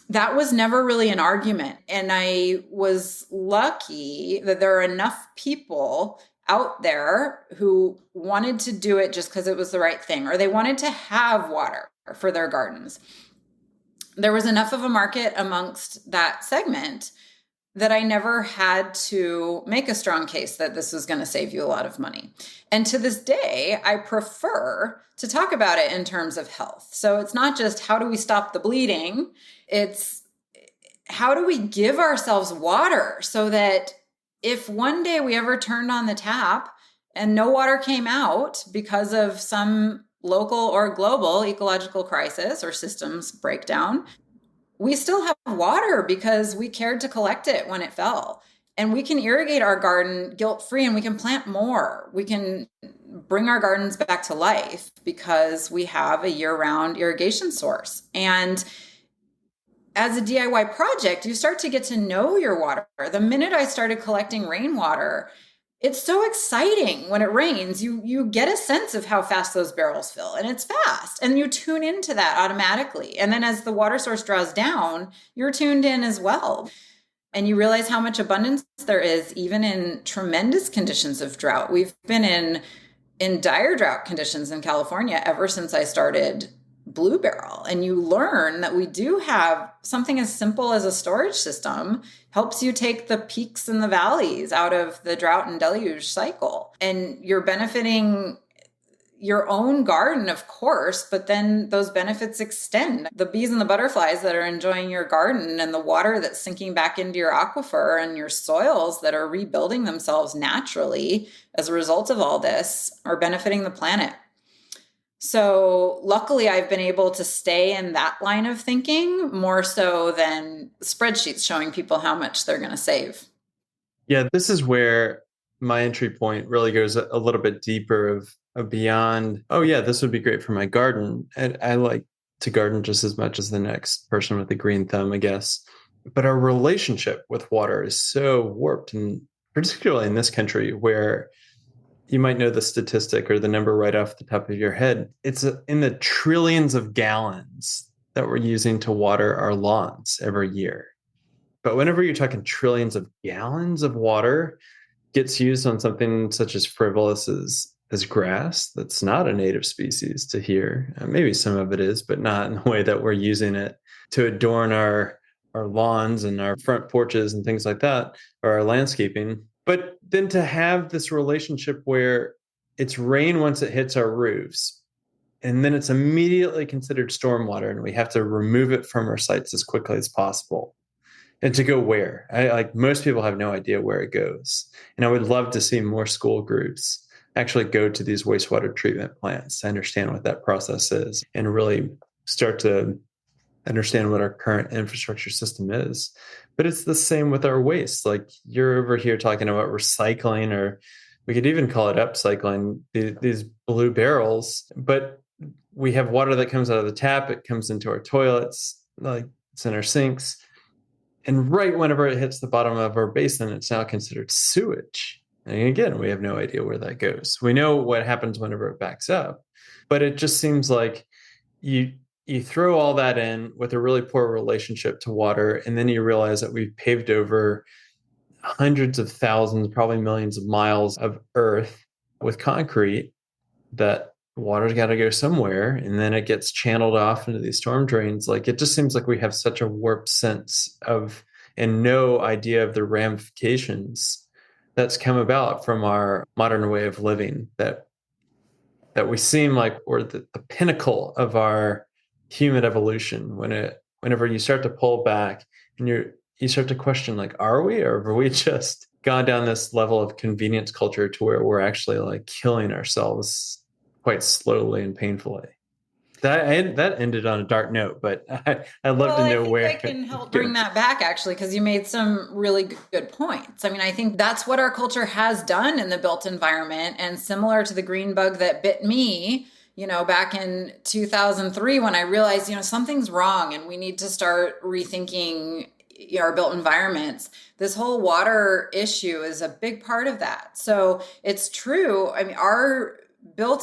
That was never really an argument. And I was lucky that there are enough people out there who wanted to do it just because it was the right thing, or they wanted to have water for their gardens. There was enough of a market amongst that segment that I never had to make a strong case that this was going to save you a lot of money. And to this day, I prefer to talk about it in terms of health. So it's not just how do we stop the bleeding, it's how do we give ourselves water so that if one day we ever turned on the tap and no water came out because of some local or global ecological crisis or systems breakdown, we still have water because we cared to collect it when it fell. And we can irrigate our garden guilt-free, and we can plant more. We can bring our gardens back to life because we have a year-round irrigation source. And as a DIY project, you start to get to know your water. The minute I started collecting rainwater, it's so exciting when it rains. You get a sense of how fast those barrels fill, and it's fast. And you tune into that automatically. And then as the water source draws down, you're tuned in as well. And you realize how much abundance there is, even in tremendous conditions of drought. We've been in dire drought conditions in California ever since I started BlueBarrel. And you learn that we do have something as simple as a storage system helps you take the peaks and the valleys out of the drought and deluge cycle. And you're benefiting your own garden, of course, but then those benefits extend. The bees and the butterflies that are enjoying your garden and the water that's sinking back into your aquifer and your soils that are rebuilding themselves naturally as a result of all this are benefiting the planet. So luckily, I've been able to stay in that line of thinking more so than spreadsheets showing people how much they're going to save. Yeah, this is where my entry point really goes a little bit deeper of beyond, oh yeah, this would be great for my garden. And I like to garden just as much as the next person with a green thumb, I guess. But our relationship with water is so warped, and particularly in this country where you might know the statistic or the number right off the top of your head. It's in the trillions of gallons that we're using to water our lawns every year. But whenever you're talking trillions of gallons of water gets used on something such as frivolous as grass, that's not a native species to here. Maybe some of it is, but not in the way that we're using it to adorn our lawns and our front porches and things like that, or our landscaping. But then to have this relationship where it's rain once it hits our roofs, and then it's immediately considered stormwater, and we have to remove it from our sites as quickly as possible. And to go where? Like most people have no idea where it goes. And I would love to see more school groups actually go to these wastewater treatment plants to understand what that process is and really start to understand what our current infrastructure system is. But it's the same with our waste. Like you're over here talking about recycling, or we could even call it upcycling, these blue barrels. But we have water that comes out of the tap, it comes into our toilets, like it's in our sinks. And right whenever it hits the bottom of our basin, it's now considered sewage. And again, we have no idea where that goes. We know what happens whenever it backs up, but it just seems like you throw all that in with a really poor relationship to water, and then you realize that we've paved over hundreds of thousands, probably millions of miles of earth with concrete, that water's got to go somewhere, and then it gets channeled off into these storm drains. Like it just seems like we have such a warped sense of and no idea of the ramifications that's come about from our modern way of living, that we seem like we're the pinnacle of our human evolution. Whenever you start to pull back and you start to question, like, are we, or have we just gone down this level of convenience culture to where we're actually like killing ourselves quite slowly and painfully? That ended on a dark note, but I'd love to know where I can help bring that back, actually, because you made some really good points. I mean, I think that's what our culture has done in the built environment, and similar to the green bug that bit me, back in 2003, when I realized, something's wrong and we need to start rethinking our built environments. This whole water issue is a big part of that. So it's true. I mean, our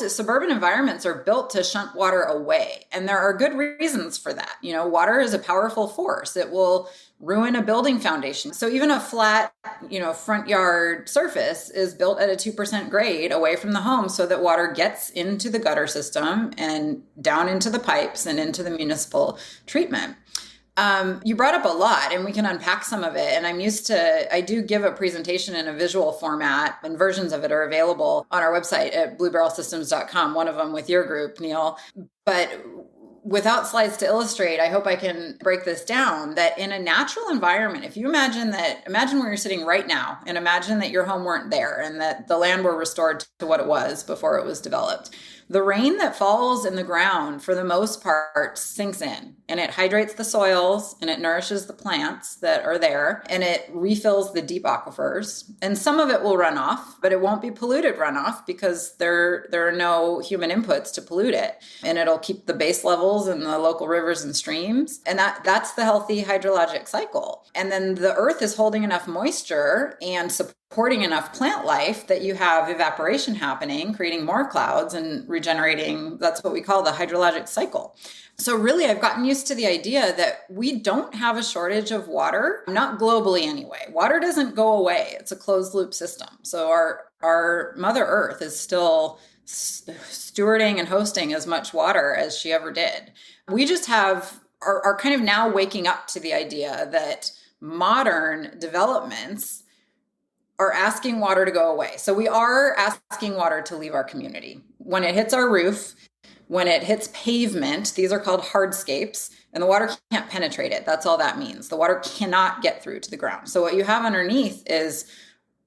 suburban environments are built to shunt water away. And there are good reasons for that. Water is a powerful force. It will ruin a building foundation. So even a flat, front yard surface is built at a 2% grade away from the home so that water gets into the gutter system and down into the pipes and into the municipal treatment. You brought up a lot, and we can unpack some of it. And I do give a presentation in a visual format, and versions of it are available on our website at bluebarrelsystems.com, one of them with your group, Neil. But without slides to illustrate, I hope I can break this down, that in a natural environment, if you imagine where you're sitting right now, and imagine that your home weren't there and that the land were restored to what it was before it was developed. The rain that falls in the ground, for the most part, sinks in, and it hydrates the soils, and it nourishes the plants that are there, and it refills the deep aquifers. And some of it will run off, but it won't be polluted runoff because there are no human inputs to pollute it. And it'll keep the base levels in the local rivers and streams. And that's the healthy hydrologic cycle. And then the earth is holding enough moisture and supporting enough plant life that you have evaporation happening, creating more clouds and regenerating. That's what we call the hydrologic cycle. So really, I've gotten used to the idea that we don't have a shortage of water, not globally anyway. Water doesn't go away. It's a closed loop system. So our Mother Earth is still stewarding and hosting as much water as she ever did. We just are kind of now waking up to the idea that modern developments are asking water to go away. So we are asking water to leave our community. When it hits our roof, when it hits pavement, these are called hardscapes, and the water can't penetrate it. That's all that means. The water cannot get through to the ground. So what you have underneath is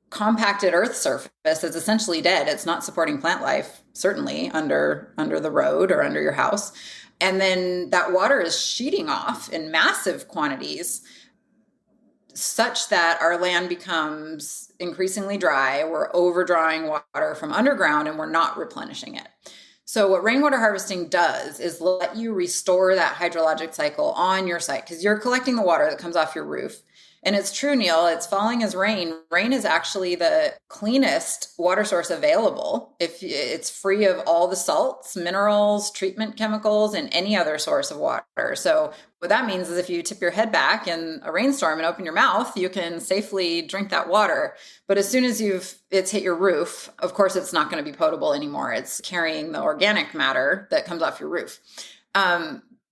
compacted earth surface that's essentially dead. It's not supporting plant life, certainly under the road or under your house. And then that water is sheeting off in massive quantities, such that our land becomes increasingly dry. We're overdrawing water from underground and we're not replenishing it. So what rainwater harvesting does is let you restore that hydrologic cycle on your site, because you're collecting the water that comes off your roof. And it's true, Neil, it's falling as rain. Rain is actually the cleanest water source available. If it's free of all the salts, minerals, treatment chemicals, and any other source of water. So what that means is if you tip your head back in a rainstorm and open your mouth, you can safely drink that water. But as soon as it's hit your roof, of course, it's not going to be potable anymore. It's carrying the organic matter that comes off your roof.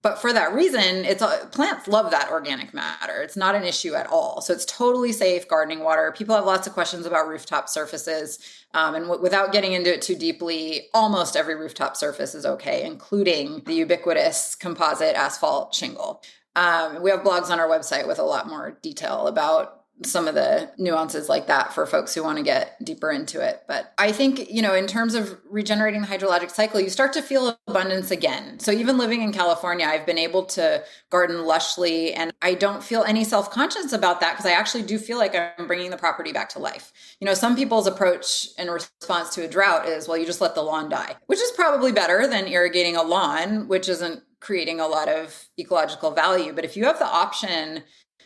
But for that reason, plants love that organic matter. It's not an issue at all. So it's totally safe gardening water. People have lots of questions about rooftop surfaces. And without getting into it too deeply, almost every rooftop surface is okay, including the ubiquitous composite asphalt shingle. We have blogs on our website with a lot more detail about some of the nuances like that for folks who want to get deeper into it. But I think, in terms of regenerating the hydrologic cycle, you start to feel abundance again. So even living in California, I've been able to garden lushly, and I don't feel any self-conscious about that because I actually do feel like I'm bringing the property back to life. Some people's approach in response to a drought is, well, you just let the lawn die, which is probably better than irrigating a lawn, which isn't creating a lot of ecological value. But if you have the option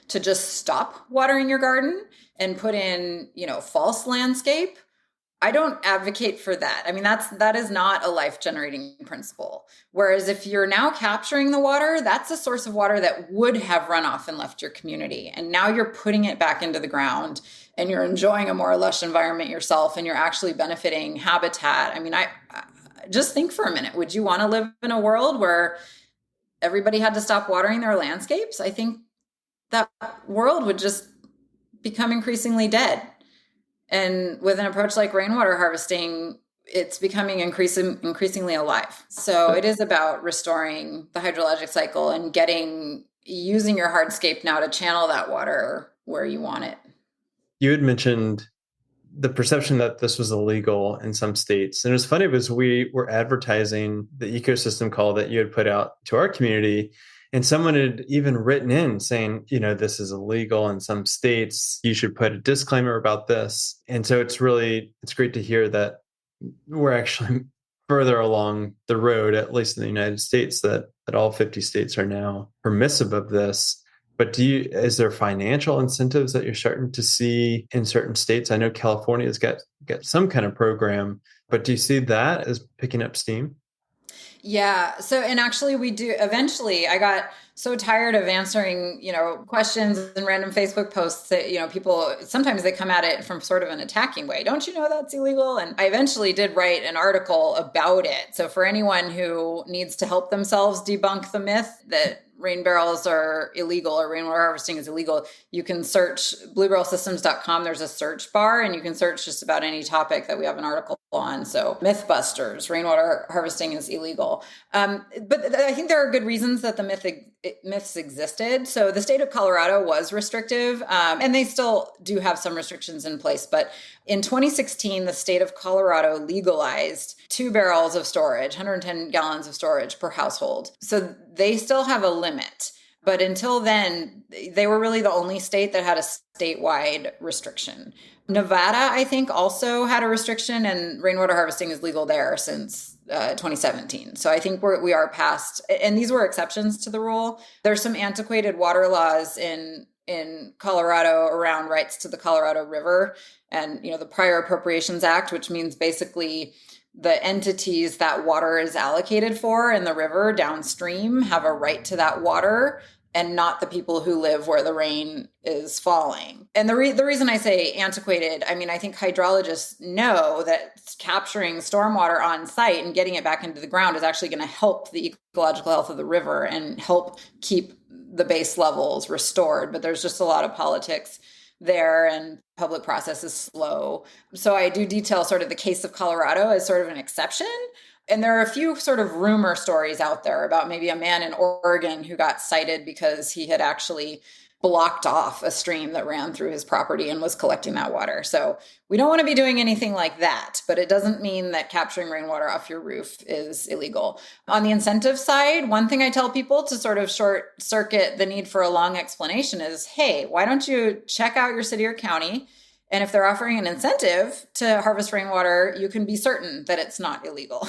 to just stop watering your garden and put in, false landscape, I don't advocate for that. I mean, that is not a life generating principle. Whereas if you're now capturing the water, that's a source of water that would have run off and left your community. And now you're putting it back into the ground and you're enjoying a more lush environment yourself, and you're actually benefiting habitat. I mean, I just think for a minute, would you want to live in a world where everybody had to stop watering their landscapes? I think that world would just become increasingly dead. And with an approach like rainwater harvesting, it's becoming increasingly alive. So it is about restoring the hydrologic cycle and using your hardscape now to channel that water where you want it. You had mentioned the perception that this was illegal in some states. And it was funny because we were advertising the ecosystem call that you had put out to our community. And someone had even written in saying, this is illegal in some states. You should put a disclaimer about this. And so it's great to hear that we're actually further along the road, at least in the United States, that all 50 states are now permissive of this. But is there financial incentives that you're starting to see in certain states? I know California's got some kind of program, but do you see that as picking up steam? Yeah. So, and actually we do eventually. I got so tired of answering, questions and random Facebook posts that, people, sometimes they come at it from sort of an attacking way. Don't you know that's illegal? And I eventually did write an article about it. So for anyone who needs to help themselves debunk the myth that rain barrels are illegal or rainwater harvesting is illegal, you can search BlueBarrelSystems.com. There's a search bar and you can search just about any topic that we have an article on. So Mythbusters, rainwater harvesting is illegal. But I think there are good reasons that the myths existed. So the state of Colorado was restrictive, and they still do have some restrictions in place. But in 2016, the state of Colorado legalized 2 barrels of storage, 110 gallons of storage per household. So they still have a limit. But until then, they were really the only state that had a statewide restriction. Nevada, I think, also had a restriction, and rainwater harvesting is legal there since 2017. So I think we are past, and these were exceptions to the rule. There's some antiquated water laws in Colorado around rights to the Colorado River and, the Prior Appropriations Act, which means basically the entities that water is allocated for in the river downstream have a right to that water, and not the people who live where the rain is falling. And the reason I say antiquated, I think hydrologists know that capturing stormwater on site and getting it back into the ground is actually going to help the ecological health of the river and help keep the base levels restored. But there's just a lot of politics there, and public process is slow. So I do detail sort of the case of Colorado as sort of an exception. And there are a few sort of rumor stories out there about maybe a man in Oregon who got cited because he had actually blocked off a stream that ran through his property and was collecting that water. So we don't want to be doing anything like that, but it doesn't mean that capturing rainwater off your roof is illegal. On the incentive side, one thing I tell people to sort of short circuit the need for a long explanation is, hey, why don't you check out your city or county? And if they're offering an incentive to harvest rainwater, you can be certain that it's not illegal.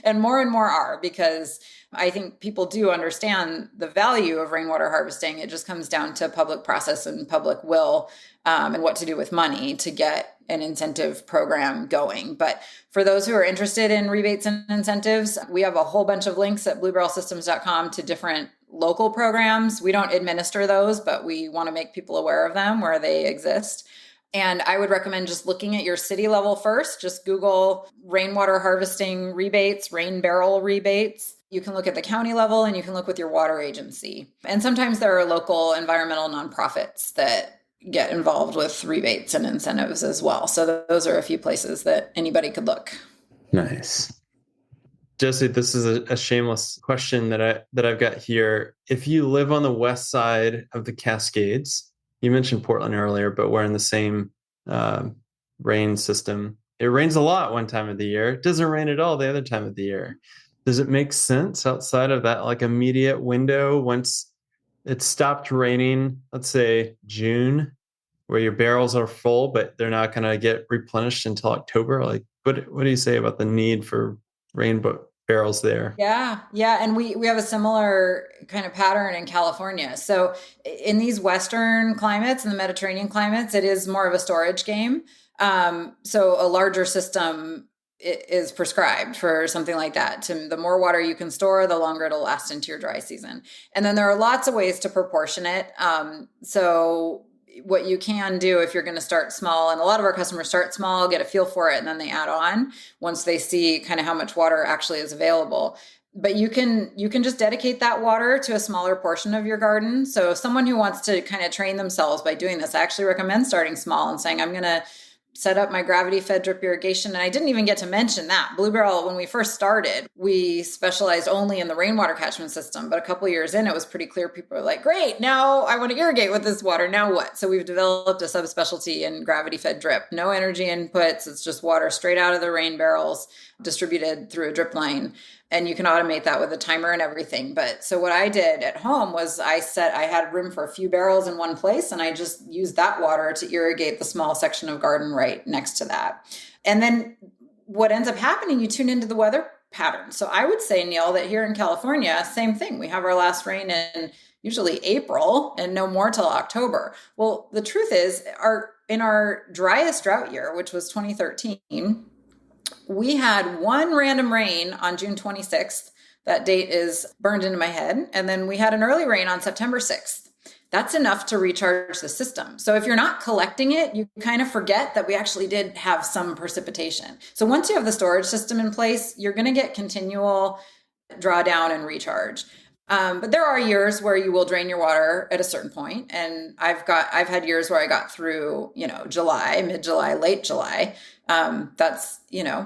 And more are, because I think people do understand the value of rainwater harvesting. It just comes down to public process and public will, and what to do with money to get an incentive program going. But for those who are interested in rebates and incentives, we have a whole bunch of links at BlueBarrelSystems.com to different local programs. We don't administer those, but we want to make people aware of them where they exist. And I would recommend just looking at your city level first. Just Google rainwater harvesting rebates, rain barrel rebates. You can look at the county level and you can look with your water agency. And sometimes there are local environmental nonprofits that get involved with rebates and incentives as well. So those are a few places that anybody could look. Nice. Jesse, this is a shameless question that I've got here. If you live on the west side of the Cascades, You mentioned Portland earlier, but we're in the same rain system. It rains a lot one time of the year. It doesn't rain at all the other time of the year. Does it make sense outside of that like immediate window once it stopped raining, let's say June, where your barrels are full, but they're not going to get replenished until October? Like, what do you say about the need for barrels there? Yeah, yeah, and we have a similar kind of pattern in California. So in these Western climates and the Mediterranean climates, it is more of a storage game. So a larger system is prescribed for something like that. To the more water you can store, the longer it'll last into your dry season. And then there are lots of ways to proportion it. So what you can do if you're going to start small, and a lot of our customers start small, get a feel for it, and then they add on once they see kind of how much water actually is available. But you can just dedicate that water to a smaller portion of your garden. So someone who wants to kind of train themselves by doing this, I actually recommend starting small and saying, I'm going to set up my gravity fed drip irrigation. And I didn't even get to mention that BlueBarrel, when we first started, we specialized only in the rainwater catchment system. But a couple of years in, it was pretty clear people were like, great, now I want to irrigate with this water. Now what? So we've developed a subspecialty in gravity fed drip. No energy inputs. It's just water straight out of the rain barrels distributed through a drip line. And you can automate that with a timer and everything. But so what I did at home was I had room for a few barrels in one place, and I just used that water to irrigate the small section of garden right next to that. And then what ends up happening, you tune into the weather pattern. So I would say, Neil, that here in California, same thing. We have our last rain in usually April and no more till October. Well, the truth is, in our driest drought year, which was 2013, we had one random rain on June 26th. That date is burned into my head. And then we had an early rain on September 6th. That's enough to recharge the system. So if you're not collecting it, you kind of forget that we actually did have some precipitation. So once you have the storage system in place, you're going to get continual drawdown and recharge. But there are years where you will drain your water at a certain point. And I've had years where I got through, July, mid-July, late July. That's,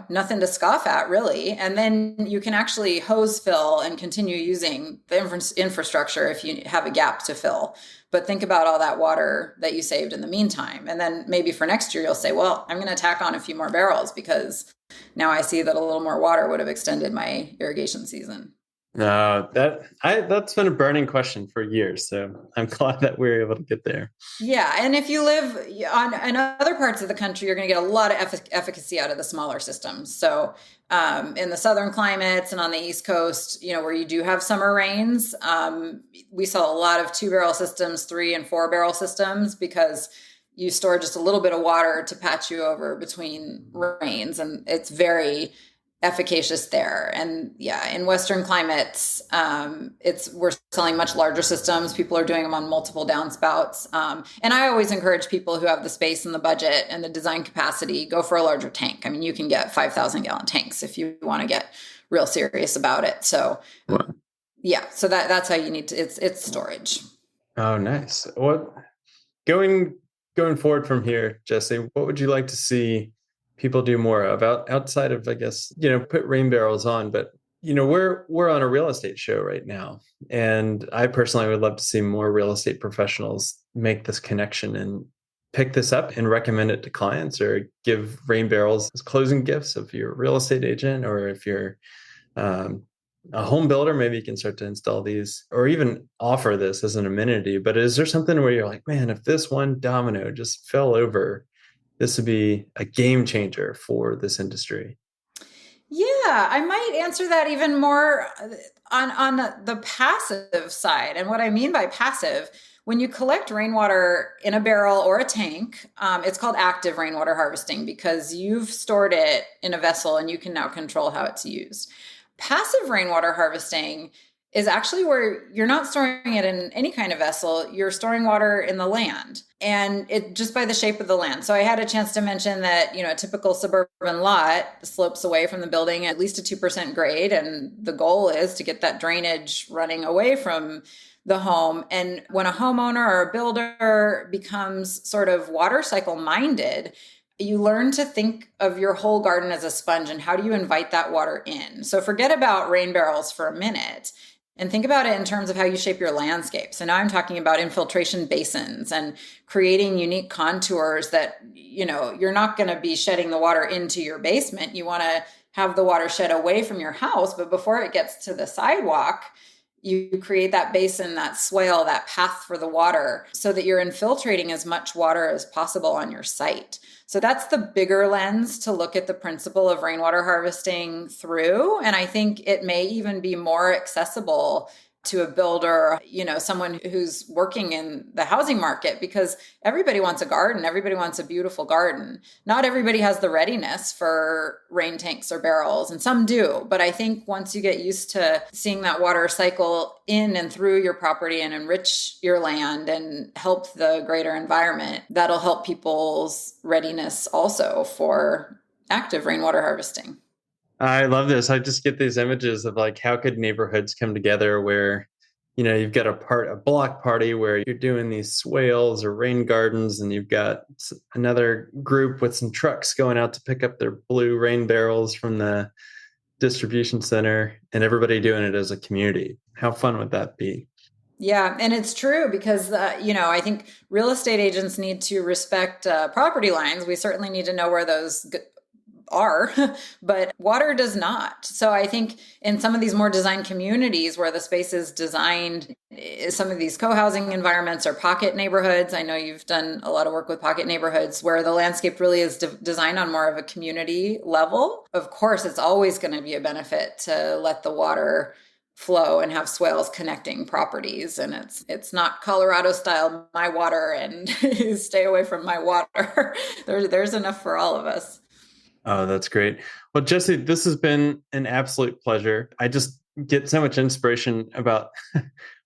nothing to scoff at really. And then you can actually hose fill and continue using the infrastructure if you have a gap to fill. But think about all that water that you saved in the meantime. And then maybe for next year, you'll say, well, I'm going to tack on a few more barrels because now I see that a little more water would have extended my irrigation season. No, that's been a burning question for years. So I'm glad that we were able to get there. Yeah. And if you live in other parts of the country, you're going to get a lot of efficacy out of the smaller systems. So in the southern climates and on the East Coast, where you do have summer rains, we saw a lot of 2-barrel systems, 3 and 4-barrel systems, because you store just a little bit of water to patch you over between rains. And it's very efficacious there. And yeah, in Western climates, we're selling much larger systems. People are doing them on multiple downspouts. And I always encourage people who have the space and the budget and the design capacity, go for a larger tank. I mean, you can get 5,000 gallon tanks if you want to get real serious about it. So yeah, so that's how you need to, it's storage. Oh, nice. What going forward from here, Jesse, what would you like to see people do more of outside of, I guess, put rain barrels on? But, we're on a real estate show right now. And I personally would love to see more real estate professionals make this connection and pick this up and recommend it to clients, or give rain barrels as closing gifts if you're a real estate agent, or if you're a home builder, maybe you can start to install these or even offer this as an amenity. But is there something where you're like, man, if this one domino just fell over, this would be a game changer for this industry? Yeah, I might answer that even more on the passive side. And what I mean by passive, when you collect rainwater in a barrel or a tank, it's called active rainwater harvesting because you've stored it in a vessel and you can now control how it's used. Passive rainwater harvesting is actually where you're not storing it in any kind of vessel. You're storing water in the land, and it just by the shape of the land. So I had a chance to mention that, a typical suburban lot slopes away from the building at least a 2% grade. And the goal is to get that drainage running away from the home. And when a homeowner or a builder becomes sort of water cycle minded, you learn to think of your whole garden as a sponge and how do you invite that water in? So forget about rain barrels for a minute And think about it in terms of how you shape your landscape. So now I'm talking about infiltration basins and creating unique contours that, you're not going to be shedding the water into your basement. You want to have the water shed away from your house, but before it gets to the sidewalk, you create that basin, that swale, that path for the water so that you're infiltrating as much water as possible on your site. So that's the bigger lens to look at the principle of rainwater harvesting through. And I think it may even be more accessible to a builder, someone who's working in the housing market, because everybody wants a garden. Everybody wants a beautiful garden. Not everybody has the readiness for rain tanks or barrels, and some do. But I think once you get used to seeing that water cycle in and through your property and enrich your land and help the greater environment, that'll help people's readiness also for active rainwater harvesting. I love this. I just get these images of like, how could neighborhoods come together where, you've got a block party where you're doing these swales or rain gardens, and you've got another group with some trucks going out to pick up their blue rain barrels from the distribution center, and everybody doing it as a community. How fun would that be? Yeah, and it's true because, I think real estate agents need to respect property lines. We certainly need to know where those are, but water does not. So I think in some of these more designed communities where the space is designed, some of these co-housing environments or pocket neighborhoods, I know you've done a lot of work with pocket neighborhoods where the landscape really is designed on more of a community level. Of course, it's always going to be a benefit to let the water flow and have swales connecting properties. And it's not Colorado style, my water and stay away from my water. There's enough for all of us. Oh, that's great. Well, Jesse, this has been an absolute pleasure. I just get so much inspiration about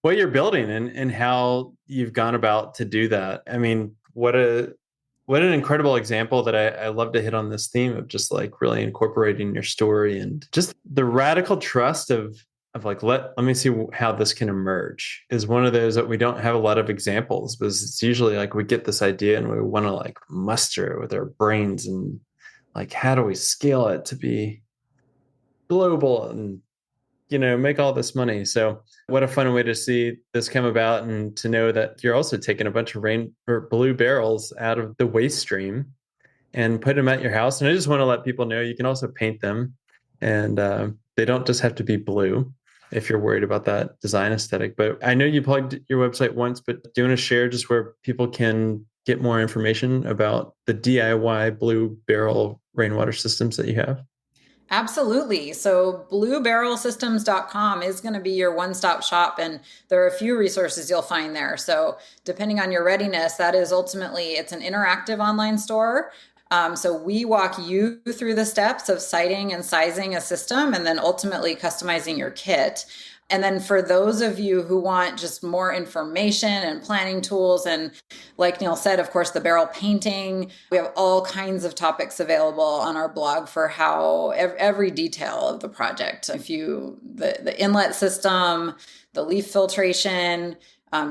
what you're building and how you've gone about to do that. I mean, what an incredible example that I love to hit on this theme of just like really incorporating your story and just the radical trust of like, let me see how this can emerge is one of those that we don't have a lot of examples, because it's usually like we get this idea and we want to like muster it with our brains and like, how do we scale it to be global and, make all this money? So what a fun way to see this come about, and to know that you're also taking a bunch of rain or blue barrels out of the waste stream and put them at your house. And I just want to let people know you can also paint them, and they don't just have to be blue if you're worried about that design aesthetic. But I know you plugged your website once, but do you want to share just where people can get more information about the DIY BlueBarrel rainwater systems that you have? Absolutely. So BlueBarrelSystems.com is going to be your one-stop shop, and there are a few resources you'll find there. So depending on your readiness, that is ultimately, it's an interactive online store. So we walk you through the steps of siting and sizing a system, and then ultimately customizing your kit. And then for those of you who want just more information and planning tools, and like Neil said, of course, the barrel painting, we have all kinds of topics available on our blog for how every detail of the project. The inlet system, the leaf filtration,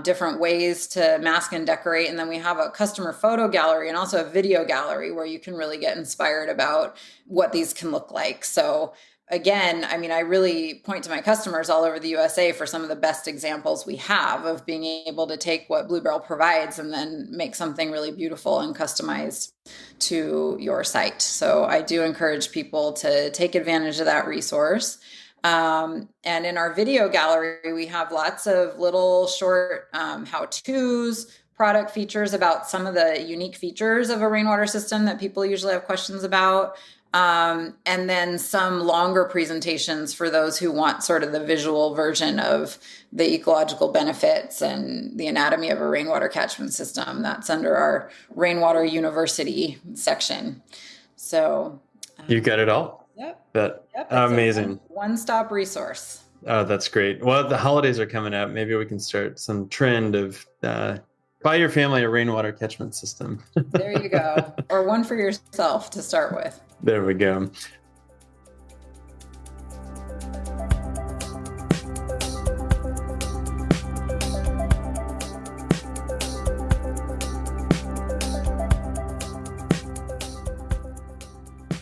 different ways to mask and decorate. And then we have a customer photo gallery and also a video gallery where you can really get inspired about what these can look like. So again, I mean, I really point to my customers all over the USA for some of the best examples we have of being able to take what BlueBarrel provides and then make something really beautiful and customized to your site. So I do encourage people to take advantage of that resource. And in our video gallery, we have lots of little short how-tos, product features about some of the unique features of a rainwater system that people usually have questions about. And then some longer presentations for those who want sort of the visual version of the ecological benefits and the anatomy of a rainwater catchment system. That's under our Rainwater University section. So you got it all. Yep. Amazing. One-stop resource. Oh, that's great. Well, the holidays are coming up. Maybe we can start some trend of buy your family a rainwater catchment system. There you go. Or one for yourself to start with. There we go.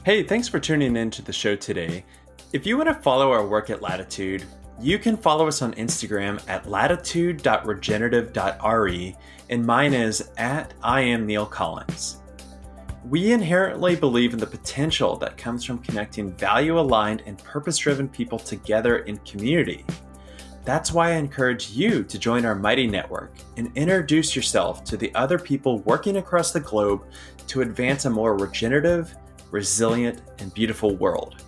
Hey, thanks for tuning in to the show today. If you want to follow our work at Latitude, You can follow us on Instagram at latitude.regenerative.re, and mine is at I am Neil Collins. We inherently believe in the potential that comes from connecting value-aligned and purpose-driven people together in community. That's why I encourage you to join our mighty network and introduce yourself to the other people working across the globe to advance a more regenerative, resilient, and beautiful world.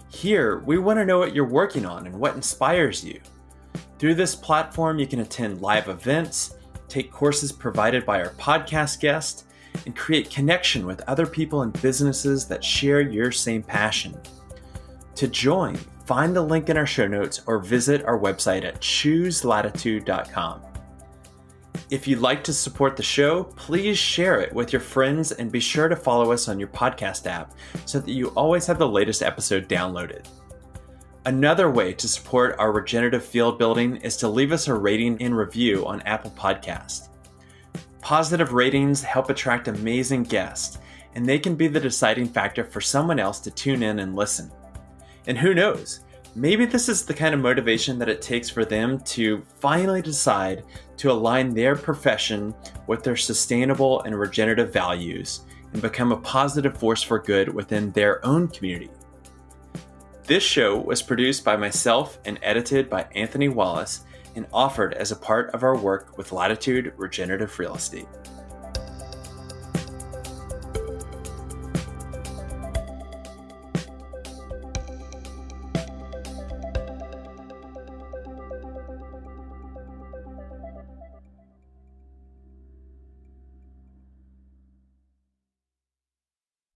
Here, we want to know what you're working on and what inspires you. Through this platform, you can attend live events, take courses provided by our podcast guests, and create connection with other people and businesses that share your same passion. To join, find the link in our show notes or visit our website at chooselatitude.com. If you'd like to support the show, please share it with your friends and be sure to follow us on your podcast app so that you always have the latest episode downloaded. Another way to support our regenerative field building is to leave us a rating and review on Apple Podcasts. Positive ratings help attract amazing guests, and they can be the deciding factor for someone else to tune in and listen. And who knows, maybe this is the kind of motivation that it takes for them to finally decide to align their profession with their sustainable and regenerative values and become a positive force for good within their own community. This show was produced by myself and edited by Anthony Wallace and offered as a part of our work with Latitude Regenerative Real Estate.